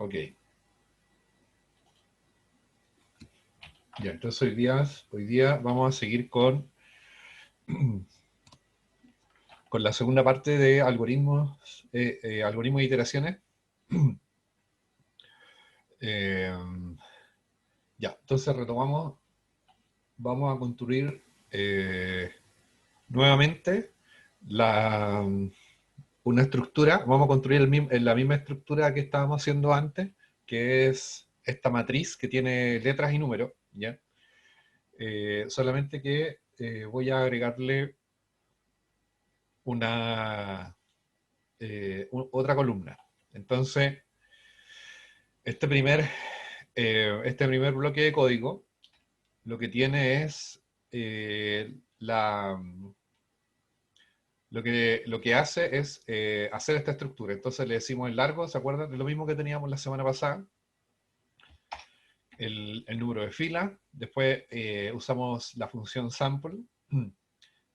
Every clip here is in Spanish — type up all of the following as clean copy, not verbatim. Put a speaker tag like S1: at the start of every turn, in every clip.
S1: Ok. Ya, entonces hoy día vamos a seguir con la segunda parte de algoritmos de iteraciones. Eh, ya, entonces retomamos. Vamos a construir nuevamente la, una estructura. Vamos a construir la misma estructura que estábamos haciendo antes, que es esta matriz que tiene letras y números, ¿ya? Solamente que voy a agregarle una otra columna. Entonces, este primer, este primer bloque de código lo que tiene es lo que hace es hacer esta estructura. Entonces le decimos el largo, ¿se acuerdan? Es lo mismo que teníamos la semana pasada. El número de fila. Después usamos la función sample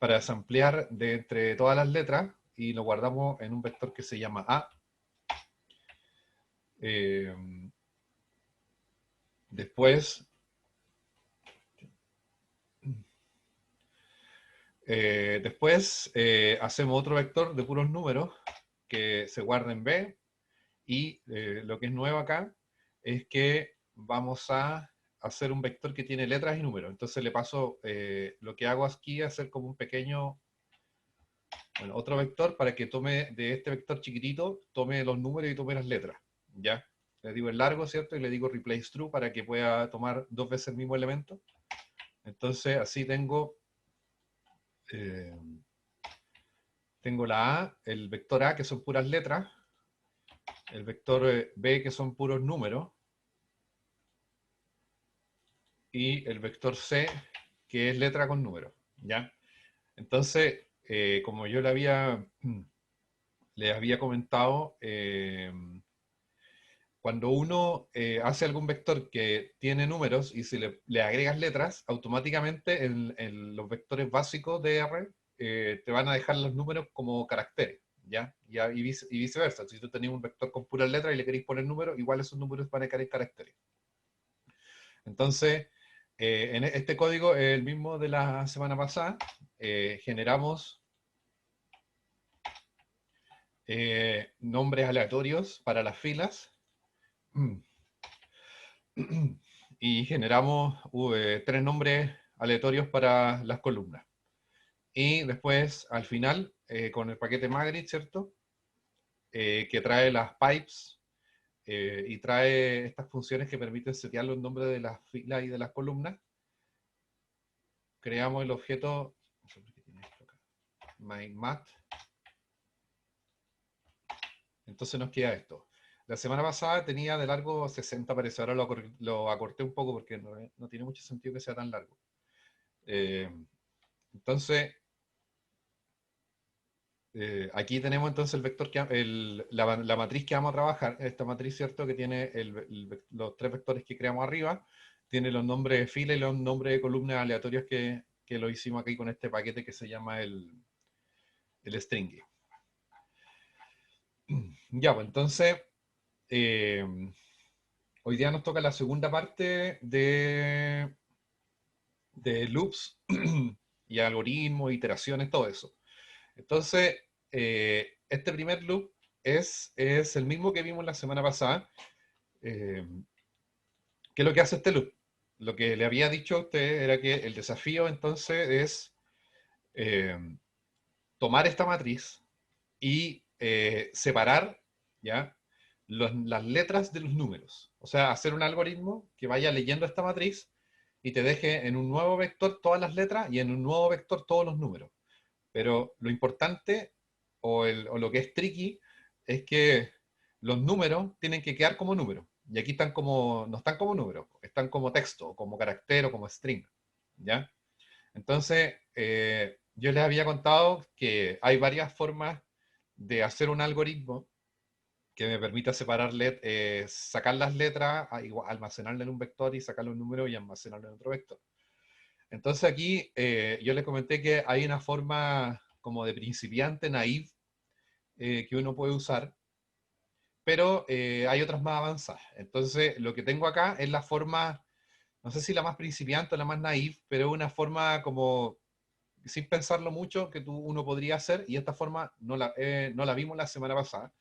S1: para samplear de entre todas las letras y lo guardamos en un vector que se llama A. Eh, después hacemos otro vector de puros números que se guarda en B y lo que es nuevo acá es que vamos a hacer un vector que tiene letras y números. Entonces le paso, lo que hago aquí es hacer como un pequeño, bueno, otro vector para que tome de este vector chiquitito, tome los números y tome las letras. ¿Ya? Le digo el largo, ¿cierto? Y le digo replace true para que pueda tomar dos veces el mismo elemento. Entonces así eh, tengo la A, el vector A que son puras letras, el vector B que son puros números, y el vector C que es letra con número, ¿ya? Entonces, como yo le había comentado, cuando uno hace algún vector que tiene números y si le agregas letras, automáticamente en los vectores básicos de R te van a dejar los números como caracteres, ¿ya? Y viceversa. Si tú tenés un vector con puras letras y le queréis poner números, igual esos números van a querer caracteres. Entonces, en este código es el mismo de la semana pasada. Generamos nombres aleatorios para las filas y generamos tres nombres aleatorios para las columnas. Y después, al final, con el paquete Magritte, ¿cierto? Que trae las pipes y trae estas funciones que permiten setear los nombres de las filas y de las columnas, creamos el objeto MyMath. Entonces nos queda esto. La semana pasada tenía de largo 60, parece. Ahora lo acorté un poco porque no tiene mucho sentido que sea tan largo. Eh, entonces, aquí tenemos entonces el vector la matriz que vamos a trabajar. Esta matriz, ¿cierto? Que tiene los tres vectores que creamos arriba. Tiene los nombres de fila y los nombres de columnas aleatorios que lo hicimos aquí con este paquete que se llama el string. Ya, pues entonces, eh, hoy día nos toca la segunda parte de loops y algoritmos, iteraciones, todo eso. Entonces, este primer loop es el mismo que vimos la semana pasada. Eh, ¿Qué es lo que hace este loop? Lo que le había dicho a usted era que el desafío entonces es eh, tomar esta matriz y separar, ¿ya? Las letras de los números. O sea, hacer un algoritmo que vaya leyendo esta matriz y te deje en un nuevo vector todas las letras y en un nuevo vector todos los números. Pero lo importante o lo que es tricky es que los números tienen que quedar como números. Y aquí están como, no están como números, están como texto, o como carácter o como string. ¿Ya? Entonces, yo les había contado que hay varias formas de hacer un algoritmo que me permita sacar las letras, almacenarlas en un vector y sacar los números y almacenarlos en otro vector. Entonces aquí yo les comenté que hay una forma como de principiante naive que uno puede usar, pero hay otras más avanzadas. Entonces, lo que tengo acá es la forma, no sé si la más principiante o la más naive, pero una forma como, sin pensarlo mucho, que uno podría hacer, y esta forma no la vimos la semana pasada.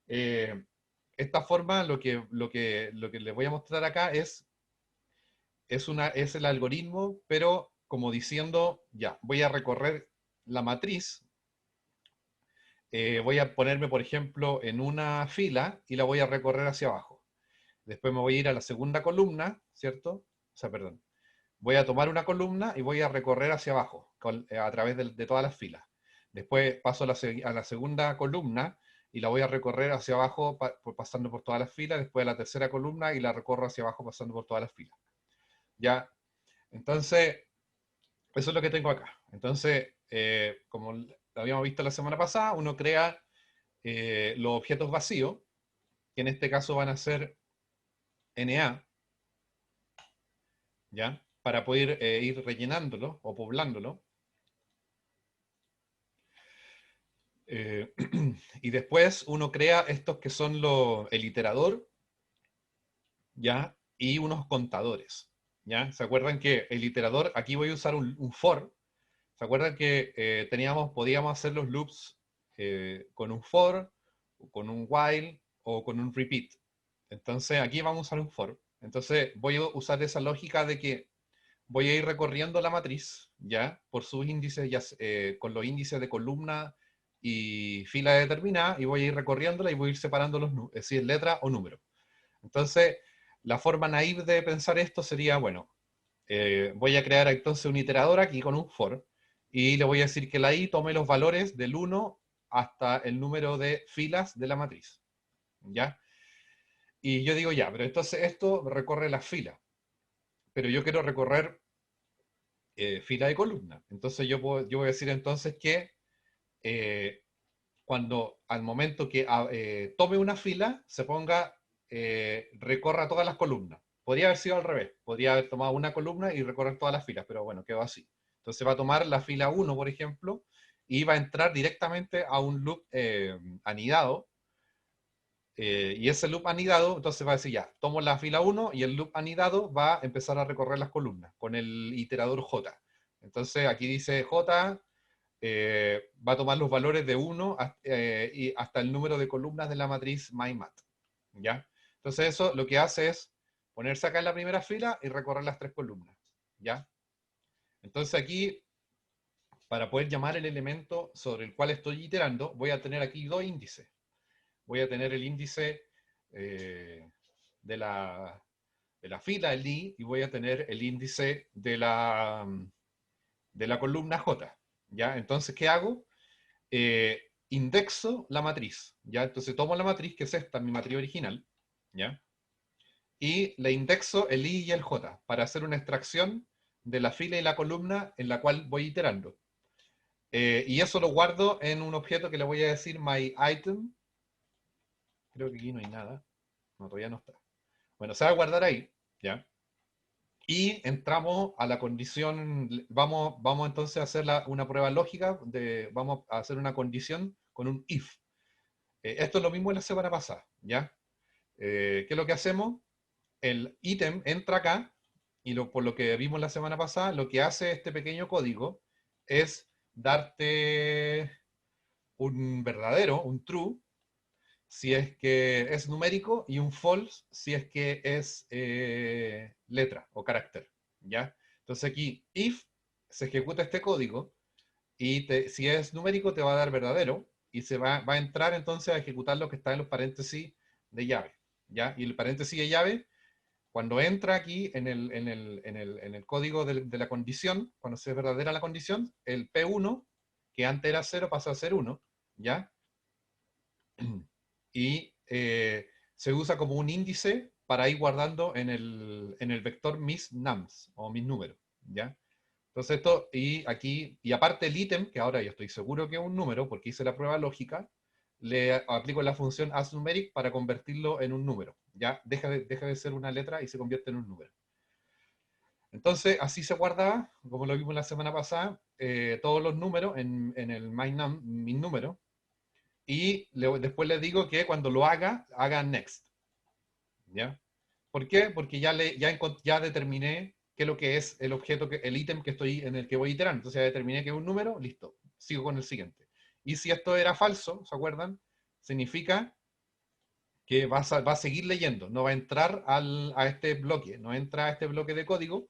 S1: Eh, esta forma, lo que les voy a mostrar acá es el algoritmo, pero como diciendo, ya, voy a recorrer la matriz, voy a ponerme, por ejemplo, en una fila y la voy a recorrer hacia abajo. Después me voy a ir a la segunda columna, ¿cierto? O sea, perdón. Voy a tomar una columna y voy a recorrer hacia abajo a través de todas las filas. Después paso a la segunda columna y la voy a recorrer hacia abajo pasando por todas las filas. Después a la tercera columna y la recorro hacia abajo pasando por todas las filas. ¿Ya? Entonces, eso es lo que tengo acá. Entonces, como lo habíamos visto la semana pasada, uno crea los objetos vacíos, que en este caso van a ser NA, ¿ya? Para poder ir rellenándolo o poblándolo. Y después uno crea estos que son el iterador, ¿ya? Y unos contadores, ¿ya? ¿Se acuerdan que el iterador, aquí voy a usar un for? ¿Se acuerdan que podíamos hacer los loops con un for, con un while o con un repeat? Entonces aquí vamos a usar un for. Entonces voy a usar esa lógica de que voy a ir recorriendo la matriz, ¿ya? Por sus índices, con los índices de columna y fila determinada, y voy a ir recorriéndola y voy a ir separando si es letra o número. Entonces, la forma naive de pensar esto sería, bueno, voy a crear entonces un iterador aquí con un for, y le voy a decir que la i tome los valores del 1 hasta el número de filas de la matriz, ¿ya? Y yo digo, ya, pero entonces esto recorre las filas, pero yo quiero recorrer fila de columna. Entonces yo voy a decir entonces que cuando al momento que tome una fila, se ponga, recorra todas las columnas. Podría haber sido al revés, podría haber tomado una columna y recorrer todas las filas, pero bueno, quedó así. Entonces va a tomar la fila 1, por ejemplo, y va a entrar directamente a un loop anidado, y ese loop anidado, entonces va a decir ya, tomo la fila 1 y el loop anidado va a empezar a recorrer las columnas con el iterador J. Entonces aquí dice J, va a tomar los valores de 1 y hasta el número de columnas de la matriz MyMath, ¿ya? Entonces eso lo que hace es ponerse acá en la primera fila y recorrer las 3 columnas, ¿ya? Entonces aquí, para poder llamar el elemento sobre el cual estoy iterando, voy a tener aquí 2 índices. Voy a tener el índice eh, de, la, de la fila, el i, y voy a tener el índice de la columna j, ¿ya? Entonces, ¿qué hago? Indexo la matriz, ¿ya? Entonces tomo la matriz, que es esta, mi matriz original, ¿ya? Y le indexo el i y el j para hacer una extracción de la fila y la columna en la cual voy iterando. Y eso lo guardo en un objeto que le voy a decir myItem. Creo que aquí no hay nada. No, todavía no está. Bueno, se va a guardar ahí, ¿ya? Y entramos a la condición, vamos entonces a hacer una prueba lógica, vamos a hacer una condición con un if. Esto es lo mismo de la semana pasada, ¿ya? ¿Qué es lo que hacemos? El ítem entra acá y por lo que vimos la semana pasada, lo que hace este pequeño código es darte un verdadero, un true, si es que es numérico, y un false si es que es letra o carácter, ¿ya? Entonces aquí, if se ejecuta este código, y si es numérico te va a dar verdadero, y va a entrar entonces a ejecutar lo que está en los paréntesis de llave, ¿ya? Y el paréntesis de llave, cuando entra aquí en el código de la condición, cuando se es verdadera la condición, el P1, que antes era 0, pasa a ser 1, ¿ya? Y se usa como un índice para ir guardando en el vector mis nums o mis números, ¿ya? Entonces esto, y aquí, y aparte el ítem, que ahora yo estoy seguro que es un número, porque hice la prueba lógica, le aplico la función asNumeric para convertirlo en un número, ¿ya? Deja de ser una letra y se convierte en un número. Entonces, así se guarda, como lo vimos la semana pasada, todos los números en el MyNum, mis números, y después le digo que cuando lo haga next. ¿Ya? ¿Por qué? Porque ya determiné qué es lo que es el objeto, el ítem en el que voy iterando. Entonces ya determiné que es un número, listo, sigo con el siguiente. Y si esto era falso, ¿se acuerdan? Significa que va a seguir leyendo, no va a entrar a este bloque, no entra a este bloque de código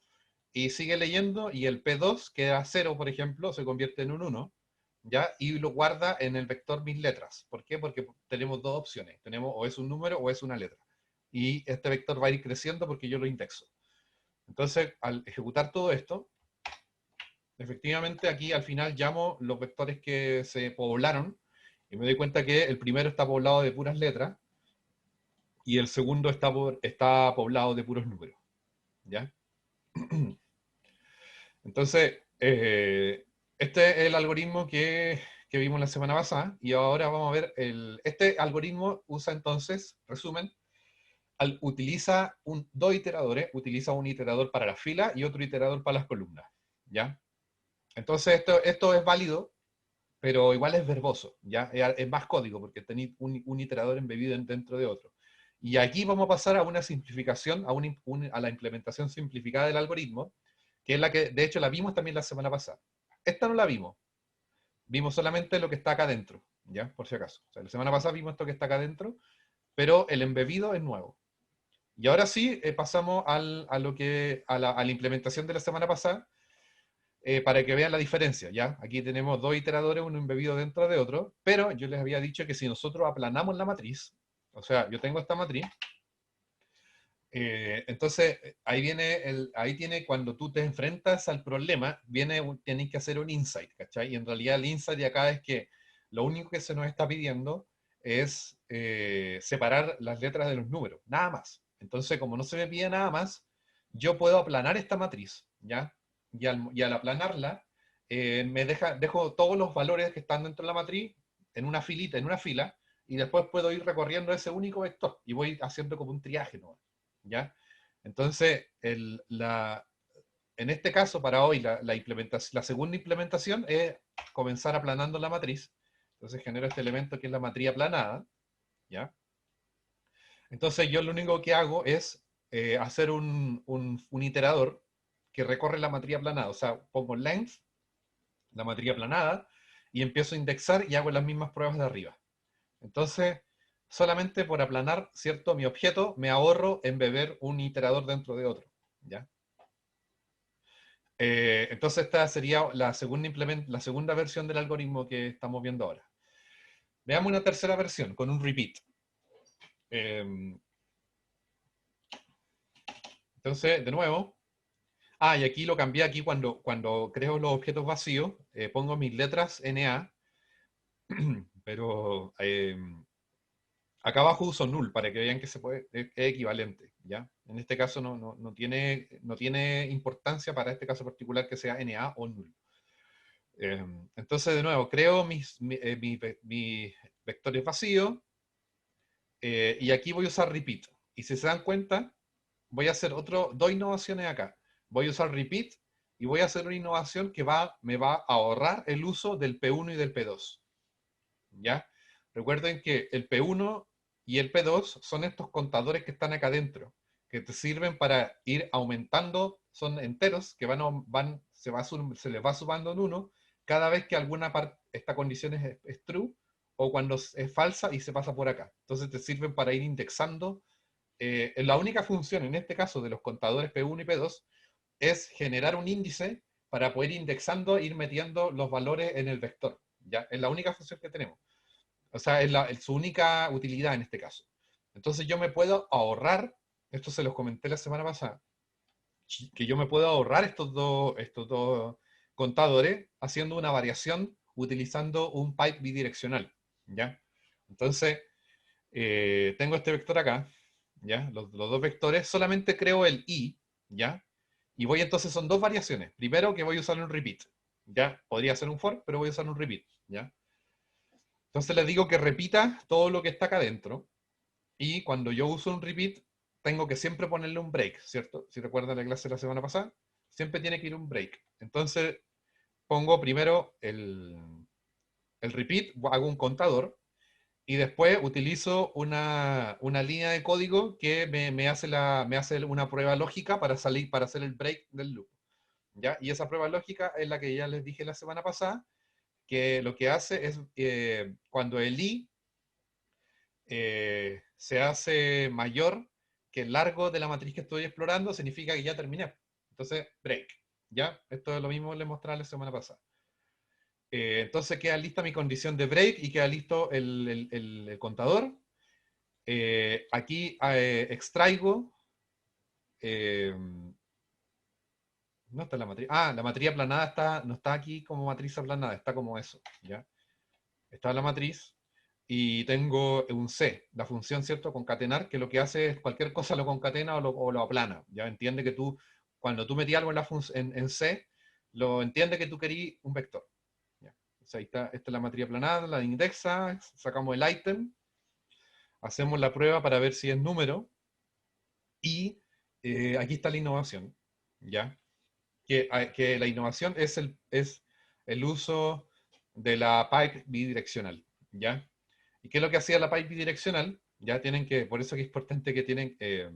S1: y sigue leyendo y el P2, que era 0, por ejemplo, se convierte en un 1, ¿ya? Y lo guarda en el vector mis letras. ¿Por qué? Porque tenemos dos opciones, tenemos o es un número o es una letra. Y este vector va a ir creciendo porque yo lo indexo. Entonces, al ejecutar todo esto, efectivamente aquí al final llamo los vectores que se poblaron y me doy cuenta que el primero está poblado de puras letras y el segundo está poblado de puros números. ¿Ya? Entonces, este es el algoritmo que vimos la semana pasada y ahora vamos a ver, este algoritmo usa entonces, resumen, utiliza dos iteradores, utiliza un iterador para la fila y otro iterador para las columnas. ¿Ya? Entonces, esto es válido, pero igual es verboso, ¿ya? Es más código porque tenéis un iterador embebido dentro de otro. Y aquí vamos a pasar a una simplificación, a la implementación simplificada del algoritmo, que es la que, de hecho, la vimos también la semana pasada. Esta no la vimos, vimos solamente lo que está acá adentro, ¿ya? Por si acaso. O sea, la semana pasada vimos esto que está acá adentro, pero el embebido es nuevo. Y ahora sí, pasamos a la implementación de la semana pasada, para que vean la diferencia, ¿ya? Aquí tenemos dos iteradores, uno embebido dentro de otro, pero yo les había dicho que si nosotros aplanamos la matriz, o sea, yo tengo esta matriz, entonces ahí tiene, cuando tú te enfrentas al problema, tienes que hacer un insight, ¿cachai? Y en realidad el insight de acá es que lo único que se nos está pidiendo es separar las letras de los números, nada más. Entonces, como no se me pide nada más, yo puedo aplanar esta matriz, ¿ya? Y al aplanarla, dejo todos los valores que están dentro de la matriz en una filita, en una fila, y después puedo ir recorriendo ese único vector y voy haciendo como un triaje, ¿no? ¿Ya? Entonces, en este caso, para hoy, la segunda implementación es comenzar aplanando la matriz. Entonces genero este elemento que es la matriz aplanada, ¿ya? Entonces yo lo único que hago es hacer un iterador que recorre la matriz aplanada. O sea, pongo length, la matriz aplanada, y empiezo a indexar y hago las mismas pruebas de arriba. Entonces, solamente por aplanar, ¿cierto? Mi objeto, me ahorro embeber un iterador dentro de otro, ¿ya? Entonces, esta sería la segunda versión del algoritmo que estamos viendo ahora. Veamos una tercera versión, con un repeat. Eh, entonces, de nuevo, y aquí lo cambié, aquí cuando creo los objetos vacíos, pongo mis letras NA, pero acá abajo uso null para que vean que es equivalente, ¿ya? En este caso no tiene importancia para este caso particular que sea NA o null. Entonces, de nuevo, creo mis vectores vacíos, y aquí voy a usar repeat. Y si se dan cuenta, voy a hacer dos innovaciones acá. Voy a usar repeat y voy a hacer una innovación que me va a ahorrar el uso del P1 y del P2. ¿Ya? Recuerden que el P1 y el P2 son estos contadores que están acá adentro, que te sirven para ir aumentando, son enteros que se les va sumando en uno cada vez que alguna parte, esta condición es true, o cuando es falsa y se pasa por acá. Entonces te sirven para ir indexando. La única función en este caso de los contadores P1 y P2 es generar un índice para poder ir indexando e ir metiendo los valores en el vector. ¿Ya? Es la única función que tenemos. O sea, es su única utilidad en este caso. Entonces yo me puedo ahorrar, esto se los comenté la semana pasada, que yo me puedo ahorrar estos dos contadores haciendo una variación utilizando un pipe bidireccional, ¿ya? Entonces, tengo este vector acá, ¿ya? Los dos vectores, solamente creo el i, ¿ya? Y entonces son dos variaciones. Primero que voy a usar un repeat, ¿ya? Podría ser un for, pero voy a usar un repeat, ¿ya? Entonces les digo que repita todo lo que está acá adentro. Y cuando yo uso un repeat, tengo que siempre ponerle un break, ¿cierto? Si recuerdan la clase de la semana pasada, siempre tiene que ir un break. Entonces pongo primero el repeat, hago un contador, y después utilizo una línea de código que me hace una prueba lógica para salir, para hacer el break del loop. ¿Ya? Y esa prueba lógica es la que ya les dije la semana pasada, que lo que hace es cuando el i se hace mayor que el largo de la matriz que estoy explorando, significa que ya terminé. Entonces, break. ¿Ya? Esto es lo mismo que les mostré la semana pasada. Entonces queda lista mi condición de break y queda listo el contador. Aquí extraigo. eh, no está la matriz. Ah, la matriz aplanada no está aquí como matriz aplanada, está como eso. ¿Ya? Está la matriz y tengo un C, la función, ¿cierto? Concatenar, que lo que hace es cualquier cosa lo concatena o lo aplana. Ya entiende que tú, cuando tú metías algo en C, lo entiende que tú querías un vector. ¿Ya? Entonces ahí está, esta es la matriz aplanada, la indexa, sacamos el ítem, hacemos la prueba para ver si es número y aquí está la innovación. ¿Ya? Que la innovación es el uso de la pipe bidireccional. ¿Ya? ¿Y qué es lo que hacía la pipe bidireccional? Ya tienen que, por eso que es importante que tienen, que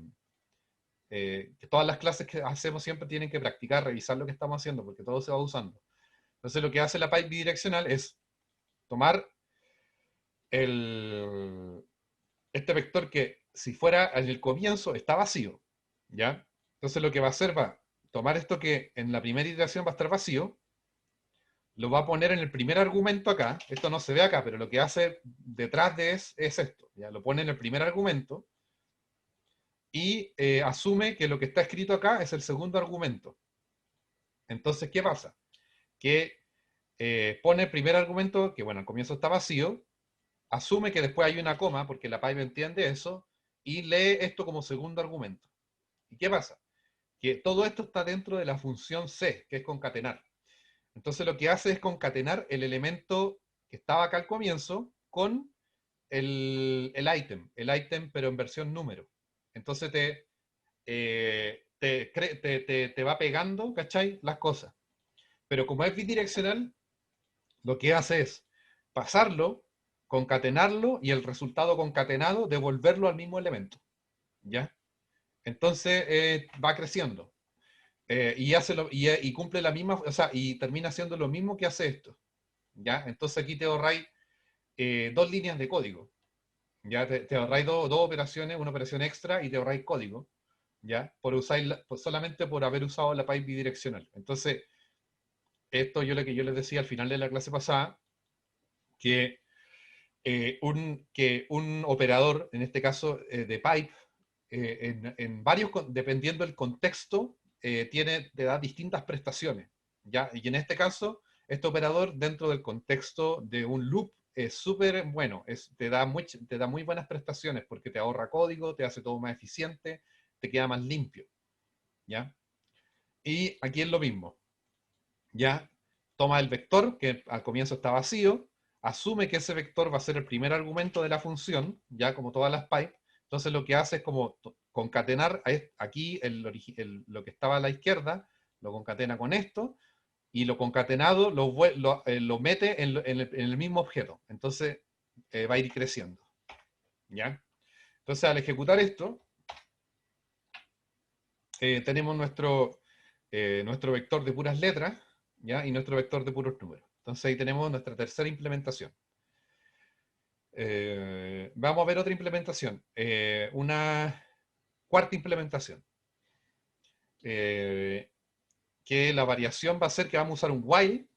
S1: todas las clases que hacemos siempre tienen que practicar, revisar lo que estamos haciendo, porque todo se va usando. Entonces lo que hace la pipe bidireccional es tomar el, este vector que si fuera en el comienzo está vacío, ¿ya? Entonces lo que va a hacer va a tomar esto que en la primera iteración va a estar vacío, lo va a poner en el primer argumento acá, esto no se ve acá, pero lo que hace detrás de es esto, ¿ya? Lo pone en el primer argumento y asume que lo que está escrito acá es el segundo argumento. Entonces, ¿qué pasa? Que pone el primer argumento, que bueno, al comienzo está vacío, asume que después hay una coma, porque la pipe entiende eso, y lee esto como segundo argumento. ¿Y qué pasa? Que todo esto está dentro de la función C, que es concatenar. Entonces lo que hace es concatenar el elemento que estaba acá al comienzo con el ítem, pero en versión número. Entonces te va pegando, ¿cachai? Las cosas. Pero como es bidireccional, lo que hace es pasarlo, concatenarlo y el resultado concatenado devolverlo al mismo elemento. ¿Ya? Entonces va creciendo. Y cumple la misma, o sea, y termina haciendo lo mismo que hace esto. ¿Ya? Entonces aquí te ahorráis dos líneas de código. ¿Ya? Te ahorráis dos operaciones, una operación extra y te ahorráis código. ¿Ya? Solamente por haber usado la pipe bidireccional. Entonces, esto yo lo que yo les decía al final de la clase pasada, que, que un operador, en este caso de pipe, en varios, dependiendo del contexto, te da distintas prestaciones. ¿Ya? Y en este caso, este operador dentro del contexto de un loop es súper bueno, te da muy buenas prestaciones porque te ahorra código, te hace todo más eficiente, te queda más limpio. ¿Ya? Y aquí es lo mismo. ¿Ya? Toma el vector, que al comienzo está vacío, asume que ese vector va a ser el primer argumento de la función, ya como todas las pipes. Entonces lo que hace es como concatenar aquí lo que estaba a la izquierda, lo concatena con esto, y lo concatenado lo mete en el mismo objeto. Entonces va a ir creciendo. ¿Ya? Entonces al ejecutar esto, tenemos nuestro vector de puras letras, ¿ya? Y nuestro vector de puros números. Entonces ahí tenemos nuestra tercera implementación. Vamos a ver otra implementación. Una cuarta implementación. Que la variación va a ser que vamos a usar un while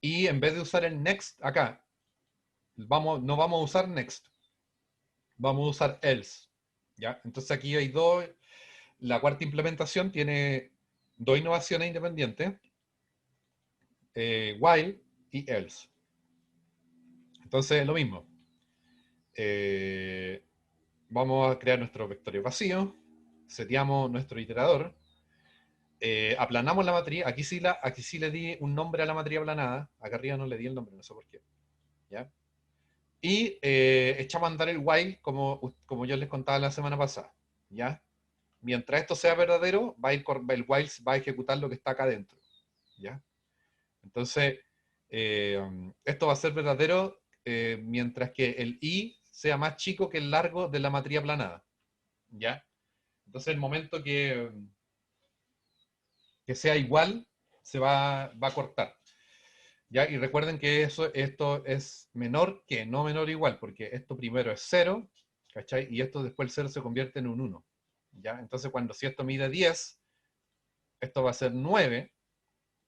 S1: y en vez de usar el next acá, no vamos a usar next, vamos a usar else. ¿Ya? Entonces aquí hay la cuarta implementación tiene dos innovaciones independientes, while y else. Entonces lo mismo. Vamos a crear nuestro vectorio vacío, seteamos nuestro iterador, aplanamos la matriz, aquí sí le di un nombre a la matriz aplanada, acá arriba no le di el nombre, no sé por qué. ¿Ya? Y echamos a andar el while como yo les contaba la semana pasada. ¿Ya? Mientras esto sea verdadero, el while va a ejecutar lo que está acá adentro. ¿Ya? Entonces, esto va a ser verdadero mientras que el i sea más chico que el largo de la matriz aplanada. ¿Ya? Entonces, el momento que sea igual, va a cortar. ¿Ya? Y recuerden que esto es menor que, no menor o igual, porque esto primero es 0, ¿cachai? Y esto después el 0 se convierte en un 1. ¿Ya? Entonces, si esto mide 10, esto va a ser 9,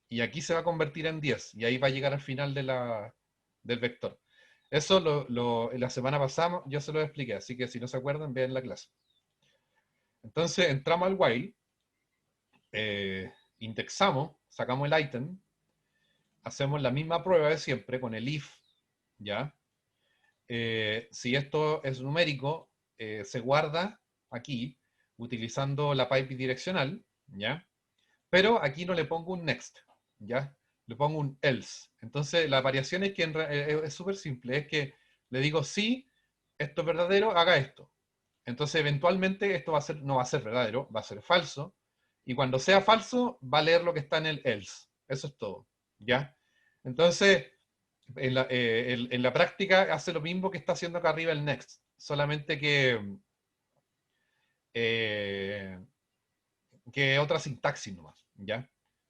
S1: y aquí se va a convertir en 10, y ahí va a llegar al final del vector. Eso en la semana pasada yo se lo expliqué, así que si no se acuerdan, vean la clase. Entonces, entramos al while, indexamos, sacamos el item, hacemos la misma prueba de siempre con el if, ¿ya? Si esto es numérico, se guarda aquí utilizando la pipe bidireccional, ¿ya? Pero aquí no le pongo un next, ¿ya? Le pongo un else. Entonces, la variación es que es súper simple, es que le digo si esto es verdadero, haga esto. Entonces, eventualmente esto no va a ser verdadero, va a ser falso. Y cuando sea falso, va a leer lo que está en el else. Eso es todo, ¿ya? Entonces, en la práctica hace lo mismo que está haciendo acá arriba el next, solamente eh, que otra sintaxis nomás, ¿ya?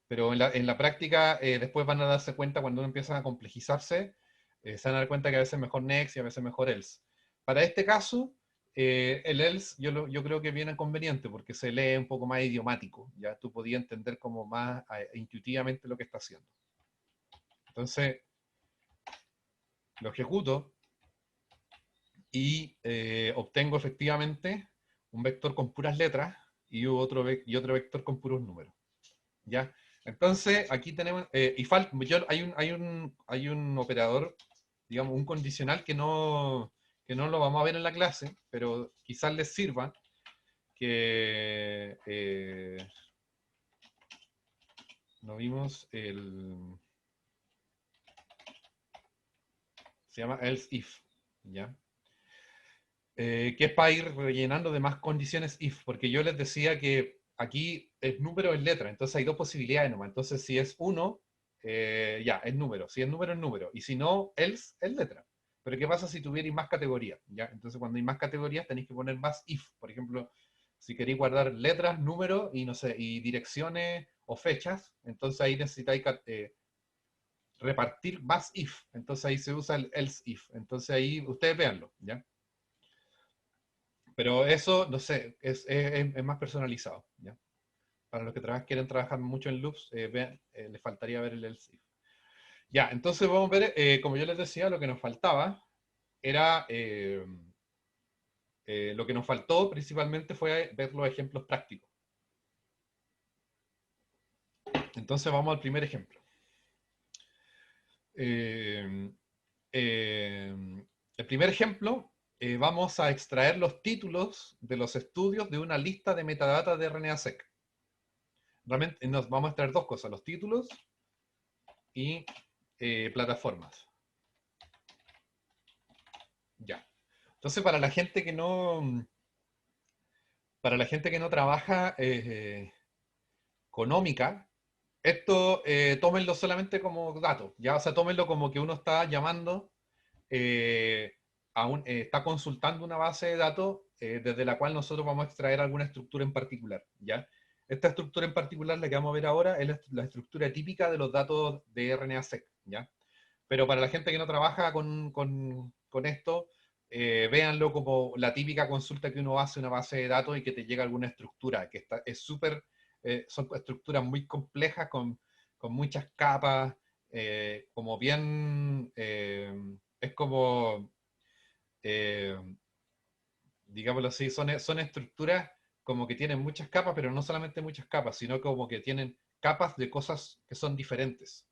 S1: Pero en la práctica después van a darse cuenta cuando uno empieza a complejizarse, se van a dar cuenta que a veces es mejor next y a veces es mejor else. Para este caso, el else yo creo que viene conveniente porque se lee un poco más idiomático, ya tú podías entender como más intuitivamente lo que está haciendo. Entonces, lo ejecuto y obtengo efectivamente un vector con puras letras y otro vector con puros números. ¿Ya? Entonces, aquí tenemos, hay un operador, digamos, un condicional que no lo vamos a ver en la clase, pero quizás les sirva, que no vimos se llama else if, ¿ya? Que es para ir rellenando de más condiciones if, porque yo les decía que aquí el número es letra, entonces hay dos posibilidades nomás. Entonces, si es uno, ya, es número. Si es número, es número. Y si no, else es letra. Pero ¿qué pasa si tuvierais más categorías? ¿Ya? Entonces, cuando hay más categorías, tenéis que poner más if. Por ejemplo, si queréis guardar letras, números y no sé, y direcciones o fechas, entonces ahí necesitáis repartir más if. Entonces ahí se usa el else if. Entonces ahí ustedes véanlo, ¿ya? Pero eso, no sé, es más personalizado, ¿ya? Para los que quieren trabajar mucho en loops, les faltaría ver el else if. Ya, entonces vamos a ver, como yo les decía, lo que nos faltaba era, lo que nos faltó principalmente fue ver los ejemplos prácticos. Entonces vamos al primer ejemplo. Eh, eh, el primer ejemplo, vamos a extraer los títulos de los estudios de una lista de metadata de RNA-seq. Realmente nos vamos a extraer dos cosas, los títulos y plataformas. Ya. Entonces, para la gente que no trabaja con Ómica, esto tómenlo solamente como dato, ya, o sea, tómenlo como que uno está llamando, eh, está consultando una base de datos desde la cual nosotros vamos a extraer alguna estructura en particular, ¿ya? Esta estructura en particular, la que vamos a ver ahora, es la estructura típica de los datos de RNA-seq, ¿ya? Pero para la gente que no trabaja con esto, véanlo como la típica consulta que uno hace a una base de datos y que te llega alguna estructura, que es súper, son estructuras muy complejas con muchas capas, como bien, es como, eh, digámoslo así, son estructuras como que tienen muchas capas, pero no solamente muchas capas, sino como que tienen capas de cosas que son diferentes,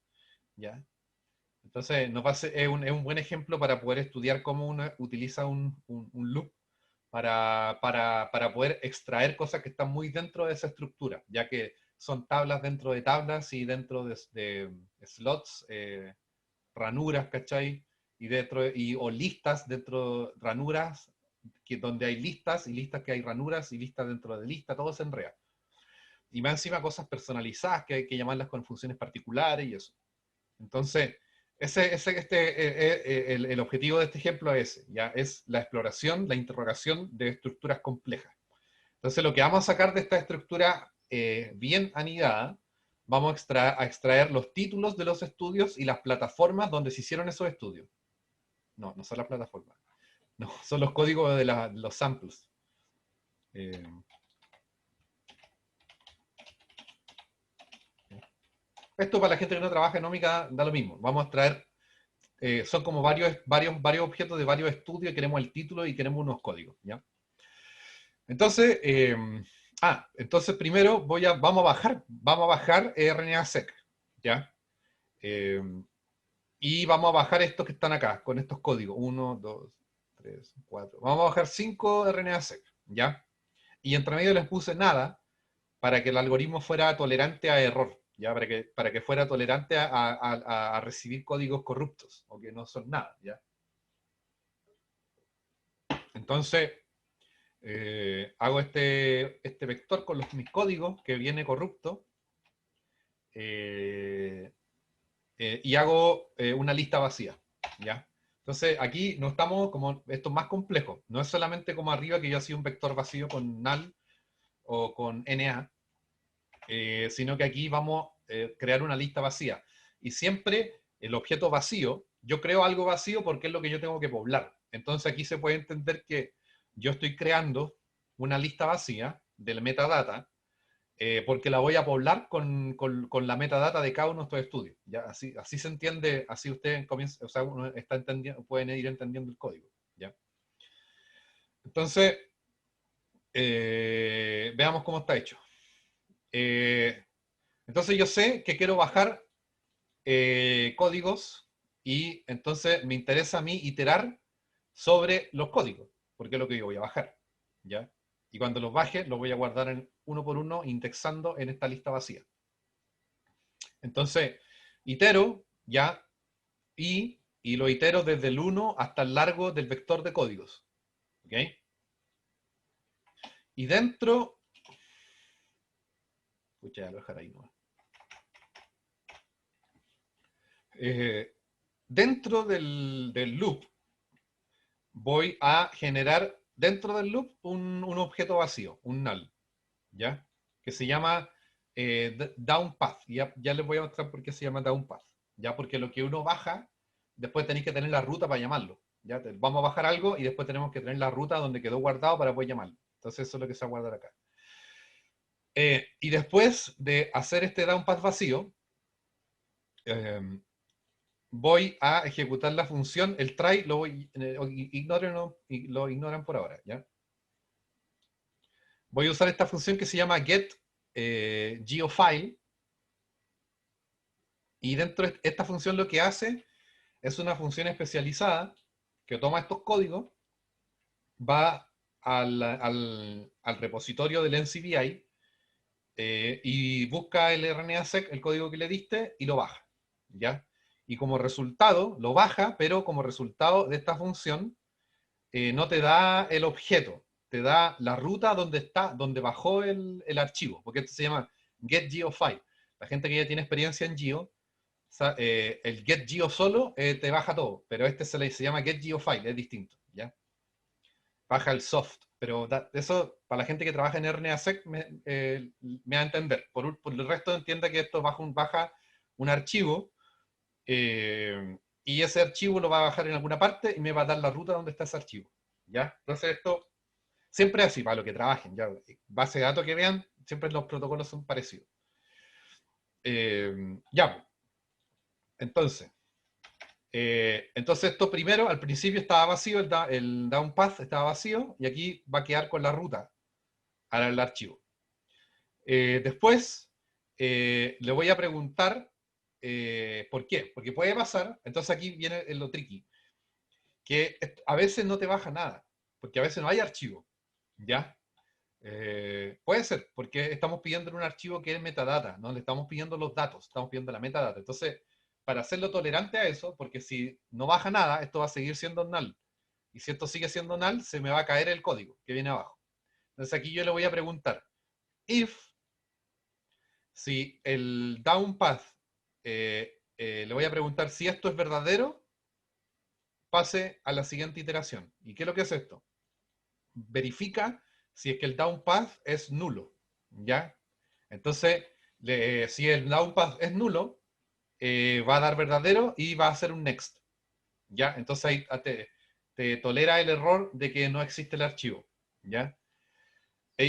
S1: ¿ya? Entonces, es un buen ejemplo para poder estudiar cómo uno utiliza un loop para poder extraer cosas que están muy dentro de esa estructura, ya que son tablas dentro de tablas y dentro de slots, ranuras, ¿cachai? O listas dentro, ranuras, donde hay listas y listas que hay ranuras y listas dentro de listas, todo se enreda. Y más encima cosas personalizadas que hay que llamarlas con funciones particulares y eso. Entonces, El objetivo de este ejemplo es ese, ¿ya? Es la exploración, la interrogación de estructuras complejas. Entonces, lo que vamos a sacar de esta estructura bien anidada, vamos a extraer los títulos de los estudios y las plataformas donde se hicieron esos estudios. No, no son las plataformas. No, son los códigos de los samples. Eh, Esto para la gente que no trabaja en ómica da lo mismo. Vamos a traer, son como varios objetos de varios estudios, queremos el título y queremos unos códigos, ¿ya? Entonces, entonces primero vamos a bajar RNA-seq, ¿ya? Eh, y vamos a bajar estos que están acá, con estos códigos. 1, 2, 3, 4. Vamos a bajar 5 RNA-seq, ¿ya? Y entre medio les puse nada para que el algoritmo fuera tolerante a error, ¿ya? Para que fuera tolerante a recibir códigos corruptos, o que no son nada, ¿ya? Entonces, hago este vector con mis códigos que viene corrupto, eh, y hago una lista vacía, ¿ya? Entonces, aquí no estamos como, esto es más complejo, no es solamente como arriba que yo hacía un vector vacío con null o con NA, sino que aquí vamos a crear una lista vacía. Y siempre el objeto vacío, yo creo algo vacío porque es lo que yo tengo que poblar. Entonces aquí se puede entender que yo estoy creando una lista vacía del metadata, porque la voy a poblar con la metadata de cada uno de estos estudios. ¿Ya? Así se entiende, así ustedes comienzan, o sea, uno está entendiendo, pueden ir entendiendo el código. ¿Ya? Entonces, veamos cómo está hecho. Entonces yo sé que quiero bajar códigos y entonces me interesa a mí iterar sobre los códigos, porque es lo que yo voy a bajar. ¿Ya? Y cuando los baje, los voy a guardar uno por uno, indexando en esta lista vacía. Entonces, itero ya y lo itero desde el 1 hasta el largo del vector de códigos. ¿Ok? Y dentro... Pucha, ya lo dejaré ahí nomás. Dentro del loop voy a generar dentro del loop un objeto vacío, un null, ¿ya? Que se llama down path. Ya les voy a mostrar por qué se llama down path, ¿ya? Porque lo que uno baja, después tenéis que tener la ruta para llamarlo, ¿ya? Vamos a bajar algo y después tenemos que tener la ruta donde quedó guardado para poder llamarlo. Entonces eso es lo que se va a guardar acá. Y después de hacer este down path vacío, voy a ejecutar la función, el try, lo ignoran por ahora, ¿ya? Voy a usar esta función que se llama get geofile, y dentro de esta función lo que hace es una función especializada que toma estos códigos, va al repositorio del NCBI, y busca el RNA-seq, el código que le diste, y lo baja, ¿ya? Y como resultado, lo baja, pero como resultado de esta función, no te da el objeto, te da la ruta donde bajó el archivo, porque esto se llama getGeoFile. La gente que ya tiene experiencia en Geo, el getGeo solo te baja todo, pero este se llama getGeoFile, es distinto, ¿ya? Baja el soft, pero eso para la gente que trabaja en RNA-seq me va a entender. Por el resto entiende que esto baja un archivo, y ese archivo lo va a bajar en alguna parte y me va a dar la ruta donde está ese archivo, ¿ya? Entonces esto siempre es así, para los que trabajen, ya, base de datos que vean, siempre los protocolos son parecidos. Ya, entonces, entonces esto primero, al principio estaba vacío, el down path estaba vacío, y aquí va a quedar con la ruta al archivo. Después, le voy a preguntar por qué, porque puede pasar, entonces aquí viene lo tricky, que a veces no te baja nada, porque a veces no hay archivo, ¿ya? Puede ser, porque estamos pidiendo en un archivo que es metadata, no le estamos pidiendo los datos, estamos pidiendo la metadata. Entonces, para hacerlo tolerante a eso, porque si no baja nada, esto va a seguir siendo null. Y si esto sigue siendo null, se me va a caer el código que viene abajo. Entonces aquí yo le voy a preguntar, if, si el down path le voy a preguntar si esto es verdadero, pase a la siguiente iteración. ¿Y qué es lo que es esto? Verifica si es que el down path es nulo, ¿ya? Entonces, si el down path es nulo, va a dar verdadero y va a hacer un next, ¿ya? Entonces ahí te tolera el error de que no existe el archivo, ¿ya?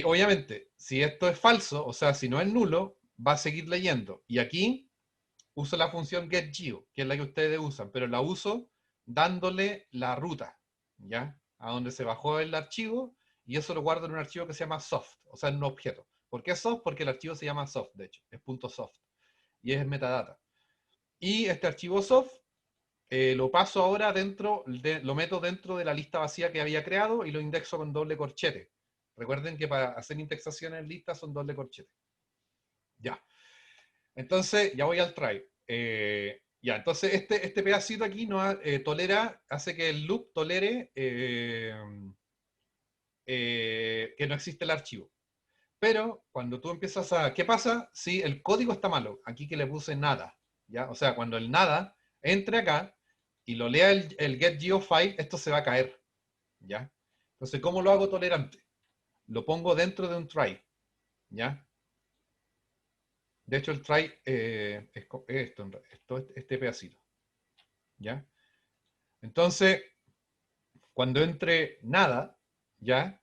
S1: Obviamente, si esto es falso, o sea, si no es nulo, va a seguir leyendo. Y aquí uso la función getGeo, que es la que ustedes usan, pero la uso dándole la ruta, ¿ya? A donde se bajó el archivo, y eso lo guardo en un archivo que se llama soft, o sea, en un objeto. ¿Por qué soft? Porque el archivo se llama soft, de hecho, es .soft, y es metadata. Y este archivo soft lo paso ahora lo meto dentro de la lista vacía que había creado y lo indexo con doble corchete. Recuerden que para hacer indexaciones en listas son doble corchete. Ya. Entonces, ya voy al try. Ya, entonces este pedacito aquí no tolera, hace que el loop tolere que no existe el archivo. Pero cuando tú empiezas a... ¿Qué pasa si el código está malo? Aquí que le puse nada. ¿Ya? O sea, cuando el nada entre acá y lo lea el getGeoFile, esto se va a caer. ¿Ya? Entonces, ¿cómo lo hago tolerante? Lo pongo dentro de un try. ¿Ya? De hecho, el try es este pedacito. ¿Ya? Entonces, cuando entre nada, ¿ya?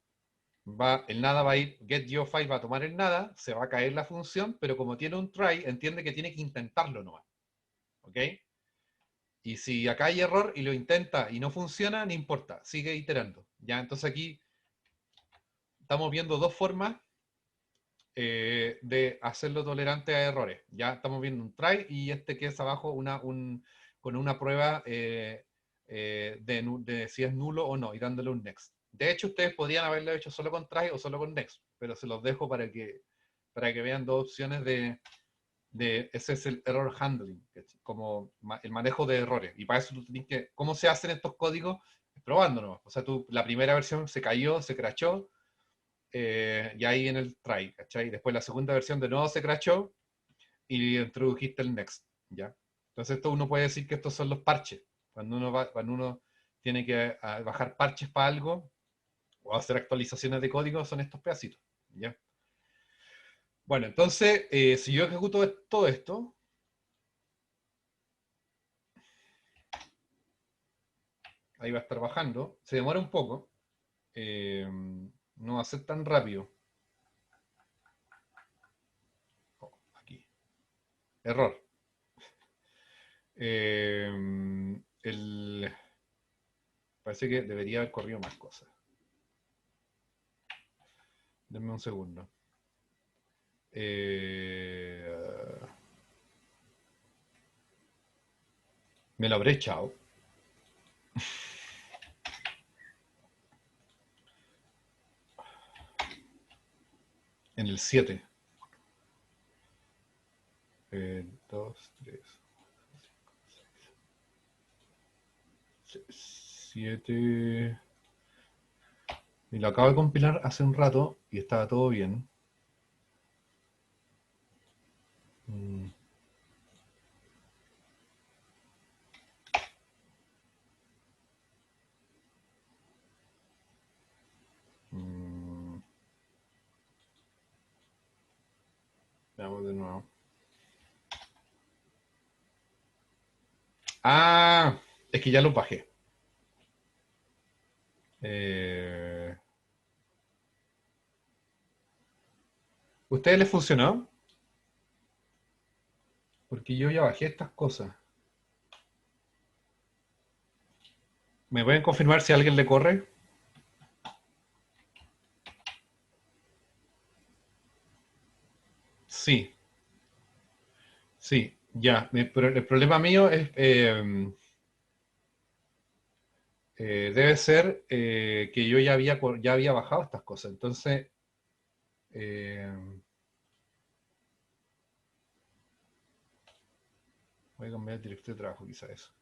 S1: El nada va a ir, getGeoFile va a tomar el nada, se va a caer la función, pero como tiene un try, entiende que tiene que intentarlo nomás. ¿Ok? Y si acá hay error y lo intenta y no funciona, no importa, sigue iterando. ¿Ya? Entonces aquí estamos viendo dos formas de hacerlo tolerante a errores. Ya estamos viendo un try y este que es abajo con una prueba de si es nulo o no y dándole un next. De hecho, ustedes podrían haberlo hecho solo con try o solo con next, pero se los dejo para que vean dos opciones ese es el error handling, como el manejo de errores. Y para eso tú tienes que, ¿cómo se hacen estos códigos? Probándonos. O sea, la primera versión se cayó, se crashó, y ahí en el try, ¿cachai? Después la segunda versión de nuevo se crashó y introdujiste el next, ¿ya? Entonces esto uno puede decir que estos son los parches. Cuando uno tiene que bajar parches para algo o hacer actualizaciones de código, son estos pedacitos, ¿ya? Bueno, entonces, si yo ejecuto todo esto, ahí va a estar bajando, se demora un poco, no va a ser tan rápido. Oh, aquí. Error. Eh, el, Parece que debería haber corrido más cosas. Denme un segundo. Me lo habré echado. En el 7. 2, 3, 7. Y lo acabo de compilar hace un rato y estaba todo bien. Mm, mm, Veamos de nuevo. Ah, es que ya lo bajé. ¿Ustedes les funcionó? Porque yo ya bajé estas cosas. ¿Me pueden confirmar si a alguien le corre? Sí, sí, ya. Pero el problema mío es, debe ser que yo ya había bajado estas cosas. Entonces, eh, voy a cambiar el directorio de trabajo, quizás eso.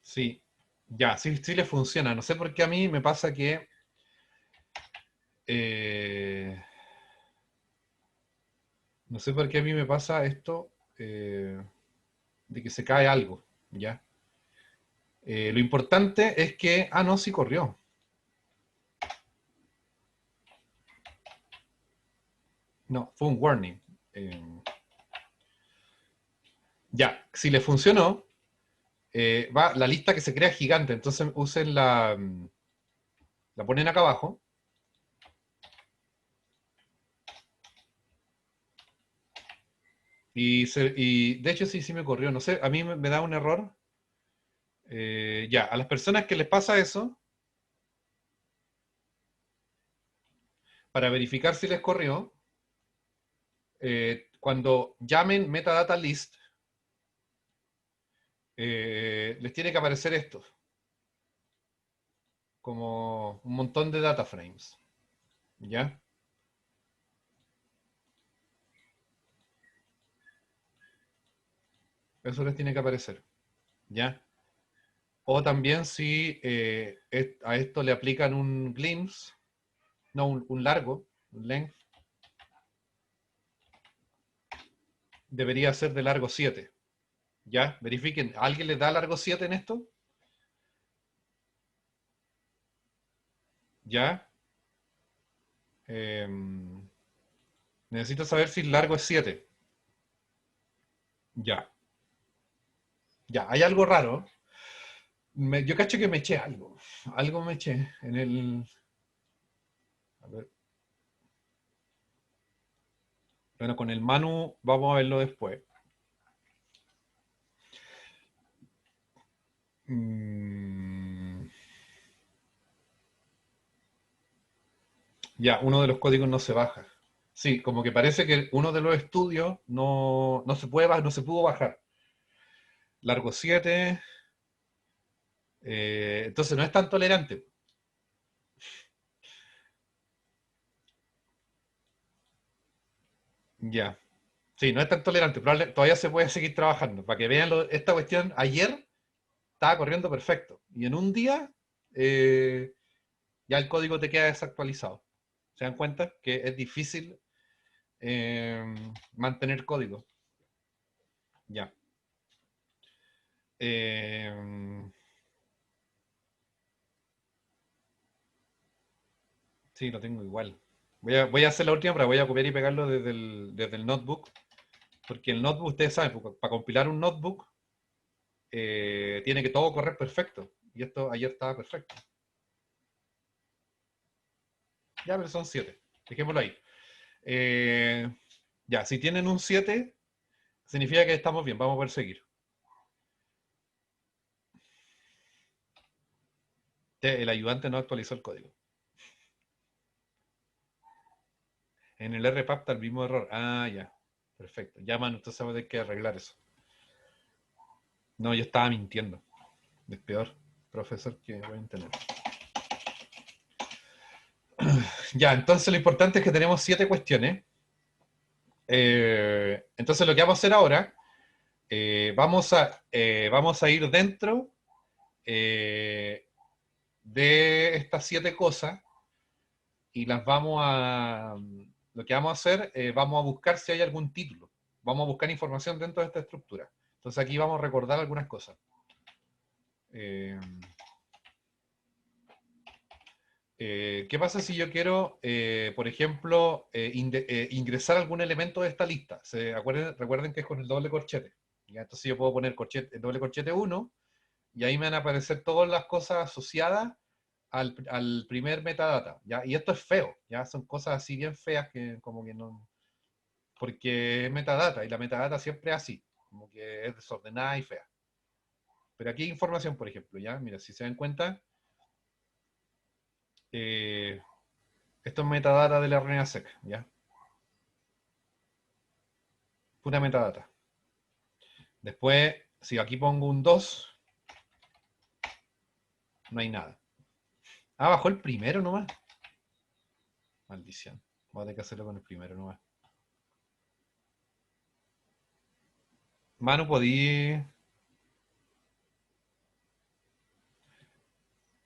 S1: Sí, ya, sí, sí le funciona. No sé por qué a mí me pasa que... eh, No sé por qué a mí me pasa esto de que se cae algo, ¿ya? Lo importante es que... Ah, no, sí corrió. No, fue un warning. Eh, ya, si le funcionó, va la lista que se crea gigante. Entonces usen la ponen acá abajo. Y de hecho sí, sí me corrió. No sé, a mí me da un error. Ya, a las personas que les pasa eso, para verificar si les corrió, cuando llamen metadata list, les tiene que aparecer esto, como un montón de data frames. ¿Ya? Eso les tiene que aparecer. ¿Ya? O también si a esto le aplican un glimpse, no, un largo, un length, debería ser de largo 7. ¿Ya? Verifiquen, ¿alguien le da largo 7 en esto? ¿Ya? Em, necesito saber si el largo es 7. Ya. Ya, hay algo raro. Yo cacho que me eché algo. Algo me eché en el... A ver. Bueno, con el Manu vamos a verlo después. Mm, ya, uno de los códigos no se baja. Sí, como que parece que uno de los estudios no se puede, no se pudo bajar. Largo 7. Entonces no es tan tolerante. Ya. Sí, no es tan tolerante. Todavía se puede seguir trabajando. Para que vean esta cuestión, ayer estaba corriendo perfecto. Y en un día eh, ya el código te queda desactualizado. ¿Se dan cuenta? Que es difícil eh, mantener código. Ya. Eh, sí, lo tengo igual. Voy a hacer la última, pero voy a copiar y pegarlo desde el notebook. Porque el notebook, ustedes saben, para compilar un notebook tiene que todo correr perfecto. Y esto ayer estaba perfecto. Ya, pero son 7. Dejémoslo ahí. Eh, ya, si tienen un 7 significa que estamos bien, vamos a poder seguir. El ayudante no actualizó el código. En el RPAP está el mismo error. Ah, ya. Perfecto. Llaman, entonces vamos a tener que arreglar eso. No, yo estaba mintiendo. Es peor, profesor, que voy a tener. Ya, entonces lo importante es que tenemos 7 cuestiones. Entonces lo que vamos a hacer ahora, vamos a ir dentro de estas 7 cosas y las vamos a... Lo que vamos a hacer, vamos a buscar si hay algún título. Vamos a buscar información dentro de esta estructura. Entonces aquí vamos a recordar algunas cosas. Eh, ¿Qué pasa si yo quiero, por ejemplo, ingresar algún elemento de esta lista? Recuerden que es con el doble corchete. ¿Ya? Entonces yo puedo poner el doble corchete 1 y ahí me van a aparecer todas las cosas asociadas al primer metadata. ¿Ya? Y esto es feo, ¿ya? Son cosas así bien feas que como que no... Porque es metadata y la metadata siempre es así, como que es desordenada y fea. Pero aquí hay información, por ejemplo, ¿ya? Mira, si se dan cuenta, eh, esto es metadata de la RNA-seq, ¿ya? Pura metadata. Después, si aquí pongo un 2 no hay nada. Ah, bajó el primero nomás. Maldición. Voy a tener que hacerlo con el primero nomás. Manu, podí...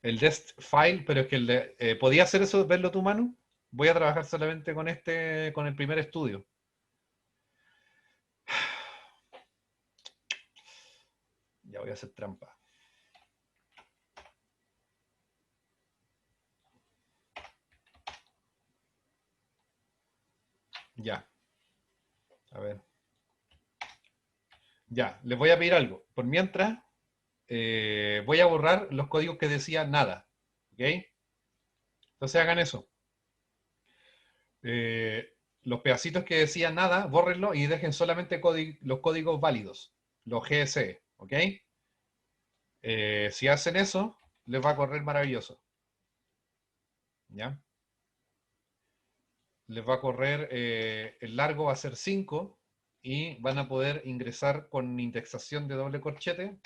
S1: El dest file, pero es que ¿podía hacer eso, verlo tú, Manu? Voy a trabajar solamente con el primer estudio. Ya voy a hacer trampa. Ya. A ver. Ya, les voy a pedir algo. Por mientras, voy a borrar los códigos que decía nada. ¿Ok? Entonces hagan eso. Los pedacitos que decían nada, bórrenlo y dejen solamente los códigos válidos, los GSE. ¿Ok? Si hacen eso, les va a correr maravilloso. ¿Ya? Les va a correr, el largo va a ser 5 y van a poder ingresar con indexación de doble corchete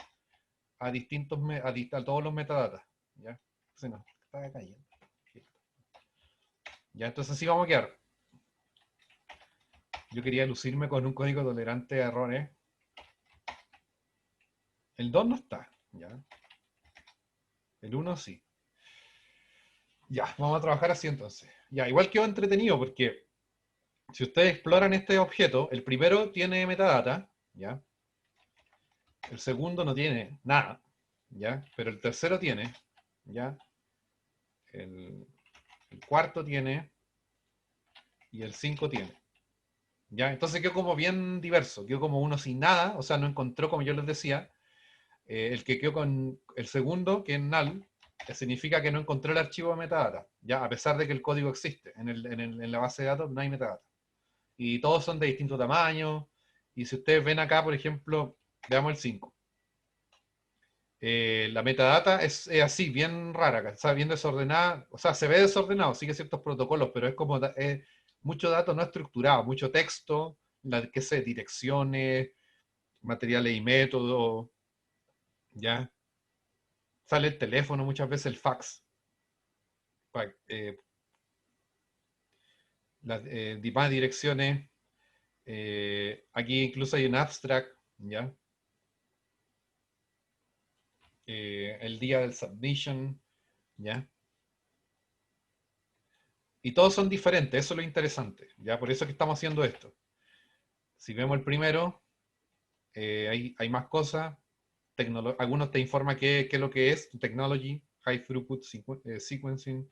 S1: a distintos a todos los metadatas. ¿Ya? Se nos está cayendo. Ya, entonces así vamos a quedar. Yo quería lucirme con un código tolerante a errores. El 2 no está. ¿Ya? El 1 sí. Ya, vamos a trabajar así entonces. Ya, igual quedó entretenido porque si ustedes exploran este objeto, el primero tiene metadata, ¿ya? El segundo no tiene nada, ¿ya? Pero el tercero tiene, ¿ya? El, el cuarto tiene y el 5 tiene. ¿Ya? Entonces quedó como bien diverso, quedó como uno sin nada, o sea, no encontró, como yo les decía, el que quedó con el segundo, que es null, significa que no encontró el archivo de metadata, ¿ya? A pesar de que el código existe, en la base de datos no hay metadata. Y todos son de distinto tamaño, y si ustedes ven acá, por ejemplo, veamos el 5. La metadata es así, bien rara, o sea, bien desordenada, o sea, se ve desordenado, sigue ciertos protocolos, pero es como mucho dato no estructurado, mucho texto, qué sé, direcciones, materiales y métodos, ¿ya? Sale el teléfono, muchas veces el fax, eh, las demás direcciones, aquí incluso hay un abstract, ¿ya? El día del submission, ¿ya? Y todos son diferentes, eso es lo interesante, ¿ya? Por eso que estamos haciendo esto. Si vemos el primero, hay más cosas. Algunos te informan qué es lo que es technology, high throughput sequencing.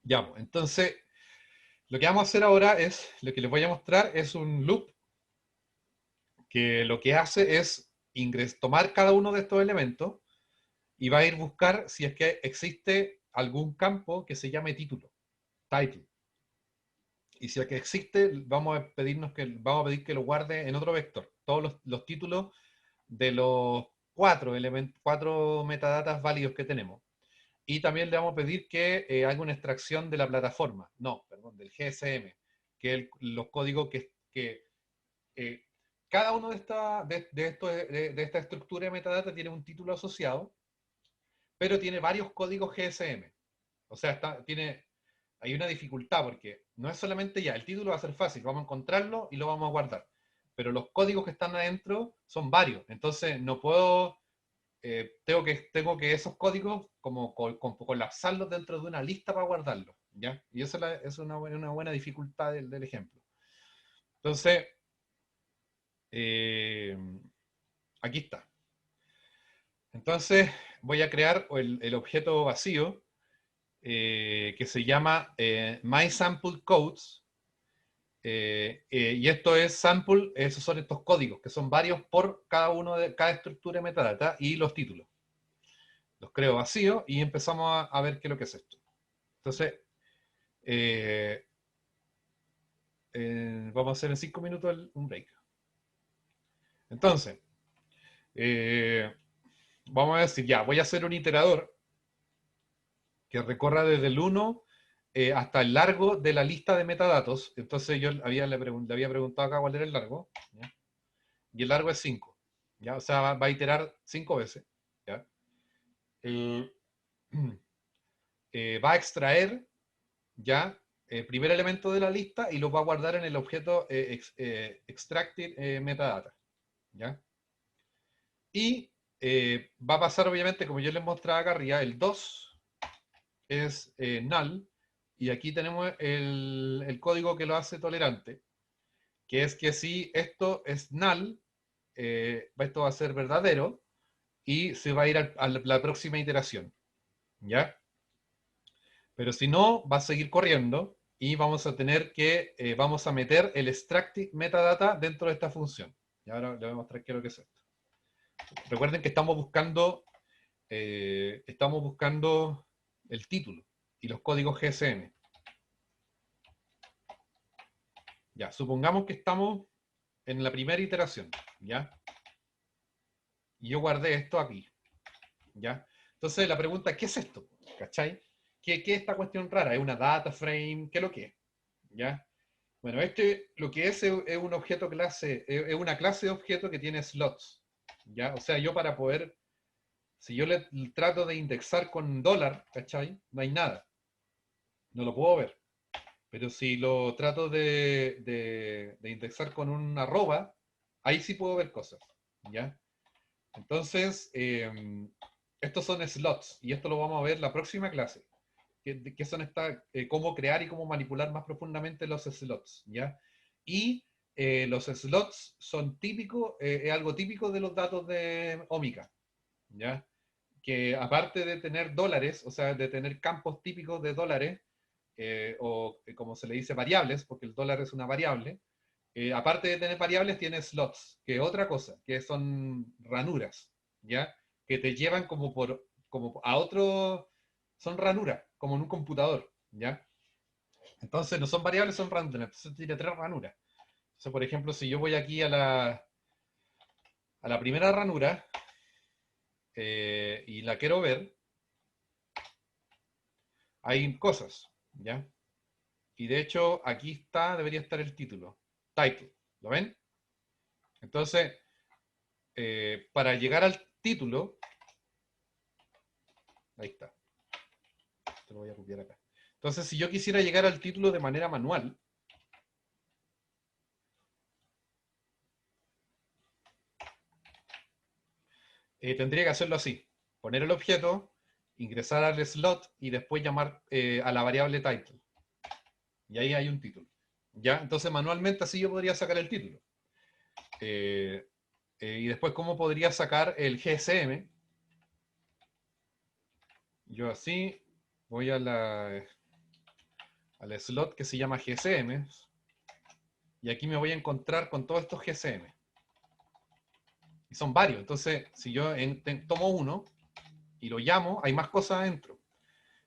S1: Ya, pues, entonces, lo que vamos a hacer ahora es, lo que les voy a mostrar es un loop que lo que hace es tomar cada uno de estos elementos y va a ir a buscar si es que existe algún campo que se llame título, title. Y si es que existe, vamos a pedir que lo guarde en otro vector. Todos los títulos de los cuatro metadatas válidos que tenemos. Y también le vamos a pedir que haga una extracción de la plataforma, no, perdón, del GSM, que es los códigos que eh, cada uno de esta estructura de metadata tiene un título asociado, pero tiene varios códigos GSM. O sea, hay una dificultad porque no es solamente ya, el título va a ser fácil, vamos a encontrarlo y lo vamos a guardar. Pero los códigos que están adentro son varios, entonces no puedo, tengo que esos códigos como colapsarlos dentro de una lista para guardarlos, ¿ya? Y eso es una buena dificultad del ejemplo. Entonces, eh, aquí está. Entonces, voy a crear el objeto vacío que se llama MySampleCodes. Y esto es sample, esos son estos códigos, que son varios por cada estructura de metadata y los títulos. Los creo vacíos y empezamos a ver qué es lo que es esto. Entonces, eh, vamos a hacer en 5 minutos un break. Entonces, eh, vamos a decir, ya, voy a hacer un iterador que recorra desde el 1 hasta el largo de la lista de metadatos. Entonces yo le había preguntado acá cuál era el largo, ¿ya? Y el largo es 5, ¿ya? O sea, va a iterar 5 veces, ¿ya? Eh, va a extraer ya el primer elemento de la lista y lo va a guardar en el objeto extracted metadata, ¿ya? Y va a pasar, obviamente, como yo les mostraba acá arriba, el 2 es null, y aquí tenemos el código que lo hace tolerante, que es que si esto es null, esto va a ser verdadero y se va a ir a la próxima iteración, ¿ya? Pero si no, va a seguir corriendo y vamos a tener que, vamos a meter el extractive metadata dentro de esta función. Y ahora le voy a mostrar qué es lo que es esto. Recuerden que estamos buscando el título y los códigos GSM. Ya, supongamos que estamos en la primera iteración, ¿ya? Y yo guardé esto aquí, ¿ya? Entonces la pregunta es, ¿qué es esto? ¿Cachai? ¿Qué es esta cuestión rara? ¿Es una data frame? ¿Qué es lo que es? ¿Ya? Bueno, lo que es un objeto clase, es una clase de objeto que tiene slots, ¿ya? O sea, yo para poder, si yo le trato de indexar con dólar, ¿cachai? No hay nada, no lo puedo ver. Pero si lo trato de indexar con un arroba, ahí sí puedo ver cosas, ¿ya? Entonces, estos son slots, y esto lo vamos a ver en la próxima clase. ¿Qué son cómo crear y cómo manipular más profundamente los slots, ¿ya? Y los slots son típicos, es algo típico de los datos de Omica, ¿ya? Que aparte de tener dólares, o sea, de tener campos típicos de dólares, o como se le dice variables, porque el dólar es una variable, aparte de tener variables, tiene slots, que es otra cosa, que son ranuras, ¿ya? Que te llevan como a otro, son ranuras, como en un computador, ¿ya? Entonces no son variables, son ranuras, entonces tiene tres ranuras. Entonces, por ejemplo, si yo voy aquí a la primera ranura y la quiero ver, hay cosas, ¿ya? Y de hecho, aquí está, debería estar el título, title, ¿lo ven? Entonces, para llegar al título, ahí está. Te lo voy a copiar acá. Entonces, si yo quisiera llegar al título de manera manual, tendría que hacerlo así. Poner el objeto, ingresar al slot y después llamar a la variable title. Y ahí hay un título. ¿Ya? Entonces, manualmente así yo podría sacar el título. Y después, ¿cómo podría sacar el GSM? Yo así voy al slot que se llama GSM y aquí me voy a encontrar con todos estos GSM. Y son varios. Entonces, si yo tomo uno y lo llamo, hay más cosas adentro.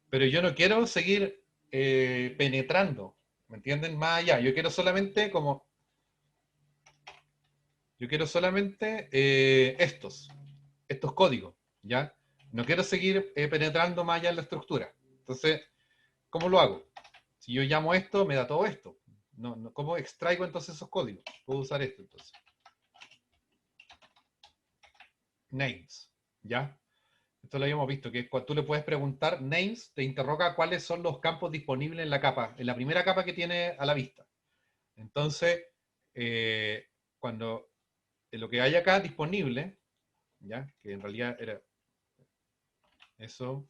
S1: Pero yo no quiero seguir penetrando, ¿me entienden? Más allá. Yo quiero solamente estos códigos, ¿ya? No quiero seguir penetrando más allá en la estructura. Entonces, ¿cómo lo hago? Si yo llamo esto, me da todo esto. ¿Cómo extraigo entonces esos códigos? Puedo usar esto entonces. Names, ¿ya? Esto lo habíamos visto, que cuando tú le puedes preguntar names, te interroga cuáles son los campos disponibles en la capa, en la primera capa que tiene a la vista. Entonces, cuando lo que hay acá disponible, ¿ya? Que en realidad era eso,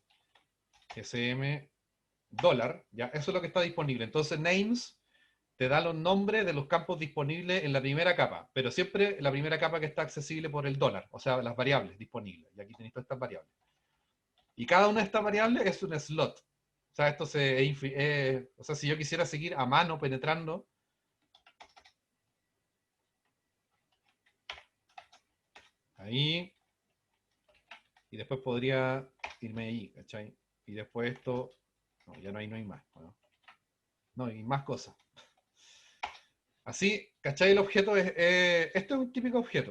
S1: SM dólar, ¿ya? Eso es lo que está disponible. Entonces, names te da los nombres de los campos disponibles en la primera capa, pero siempre la primera capa que está accesible por el dólar, o sea, las variables disponibles. Y aquí tenéis todas estas variables. Y cada una de estas variables es un slot. O sea, o sea, si yo quisiera seguir a mano penetrando, ahí, y después podría irme ahí, ¿cachai? Y después esto, no, ya no hay más. Bueno, no, hay más cosas. Así, ¿cachai? El objeto esto es un típico objeto.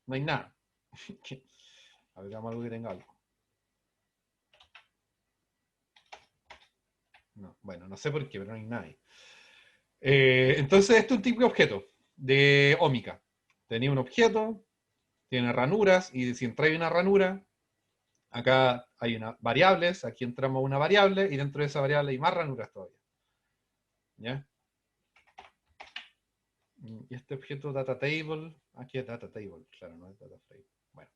S1: No hay nada. A ver, vamos a algo que tenga algo. No, bueno, no sé por qué, pero no hay nada ahí. Entonces, esto es un típico objeto de ómica. Tenía un objeto, tiene ranuras, y si entra una ranura, acá hay variables, aquí entramos a una variable, y dentro de esa variable hay más ranuras todavía. ¿Ya? Y este objeto data table, aquí es data table, claro, no es data frame. Bueno,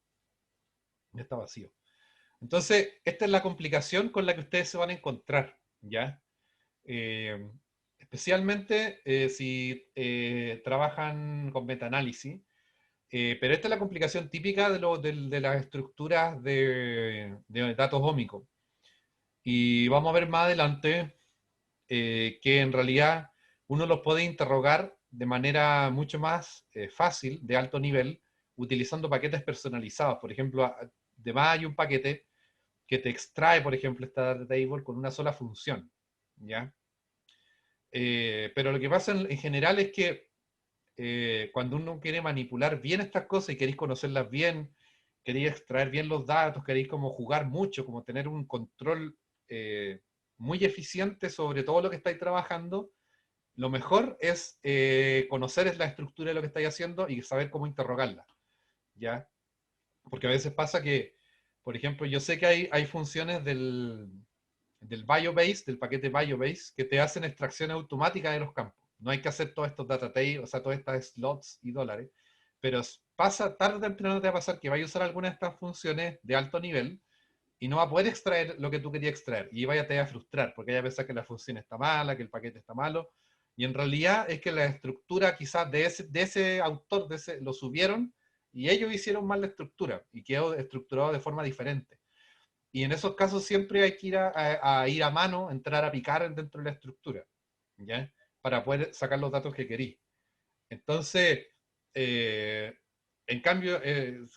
S1: ya está vacío. Entonces, esta es la complicación con la que ustedes se van a encontrar, ¿ya? Eh, Especialmente si trabajan con metaanálisis. Pero esta es la complicación típica de las estructuras de datos ómicos. Y vamos a ver más adelante que en realidad uno los puede interrogar de manera mucho más fácil, de alto nivel, utilizando paquetes personalizados. Por ejemplo, además hay un paquete que te extrae, por ejemplo, esta data table con una sola función, ¿ya? Pero lo que pasa en general es que cuando uno quiere manipular bien estas cosas y queréis conocerlas bien, queréis extraer bien los datos, queréis como jugar mucho, como tener un control muy eficiente sobre todo lo que estáis trabajando, lo mejor es conocer la estructura de lo que estáis haciendo y saber cómo interrogarla, ¿ya? Porque a veces pasa que, por ejemplo, yo sé que hay funciones del BioBase, del paquete BioBase, que te hacen extracción automática de los campos. No hay que hacer todos estos data tables, o sea, todas estas slots y dólares, pero pasa, tarde o temprano te va a pasar que vaya a usar alguna de estas funciones de alto nivel y no va a poder extraer lo que tú querías extraer. Y vaya te va a frustrar, porque ya pensar que la función está mala, que el paquete está malo, y en realidad es que la estructura quizás de ese autor, lo subieron, y ellos hicieron mal la estructura, y quedó estructurado de forma diferente. Y en esos casos siempre hay que ir a ir a mano, entrar a picar dentro de la estructura, ¿ya? Para poder sacar los datos que querís. Entonces, eh, en cambio,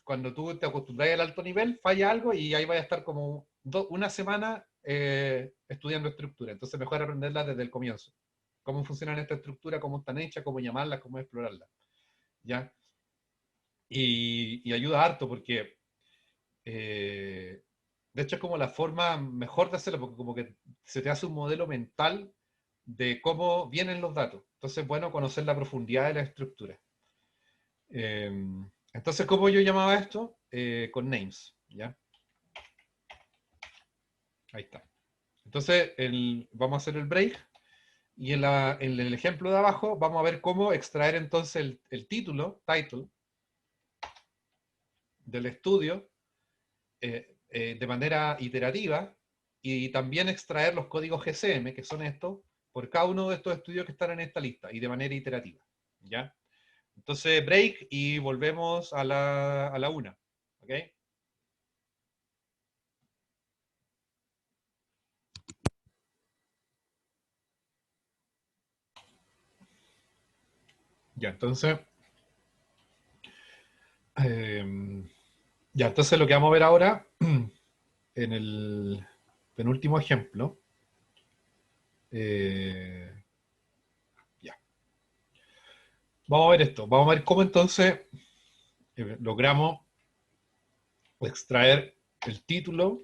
S1: cuando tú te acostumbras al alto nivel, falla algo y ahí vas a estar como una semana estudiando estructura. Entonces, mejor aprenderla desde el comienzo. Cómo funcionan esta estructura, cómo están hechas, cómo llamarlas, cómo explorarlas, ¿ya? Y ayuda harto porque eh, de hecho, es como la forma mejor de hacerlo, porque como que se te hace un modelo mental de cómo vienen los datos. Entonces, bueno, conocer la profundidad de la estructura. Eh, entonces, ¿cómo yo llamaba esto? Con names, ¿ya? Ahí está. Entonces, vamos a hacer el break. Y en el ejemplo de abajo vamos a ver cómo extraer entonces el título, title, del estudio de manera iterativa y también extraer los códigos GCM, que son estos, por cada uno de estos estudios que están en esta lista y de manera iterativa. ¿Ya? Entonces, break y volvemos a la una. ¿Ok? Ya, entonces, eh, ya, entonces lo que vamos a ver ahora en el penúltimo ejemplo, eh, ya, vamos a ver esto, vamos a ver cómo entonces logramos extraer el título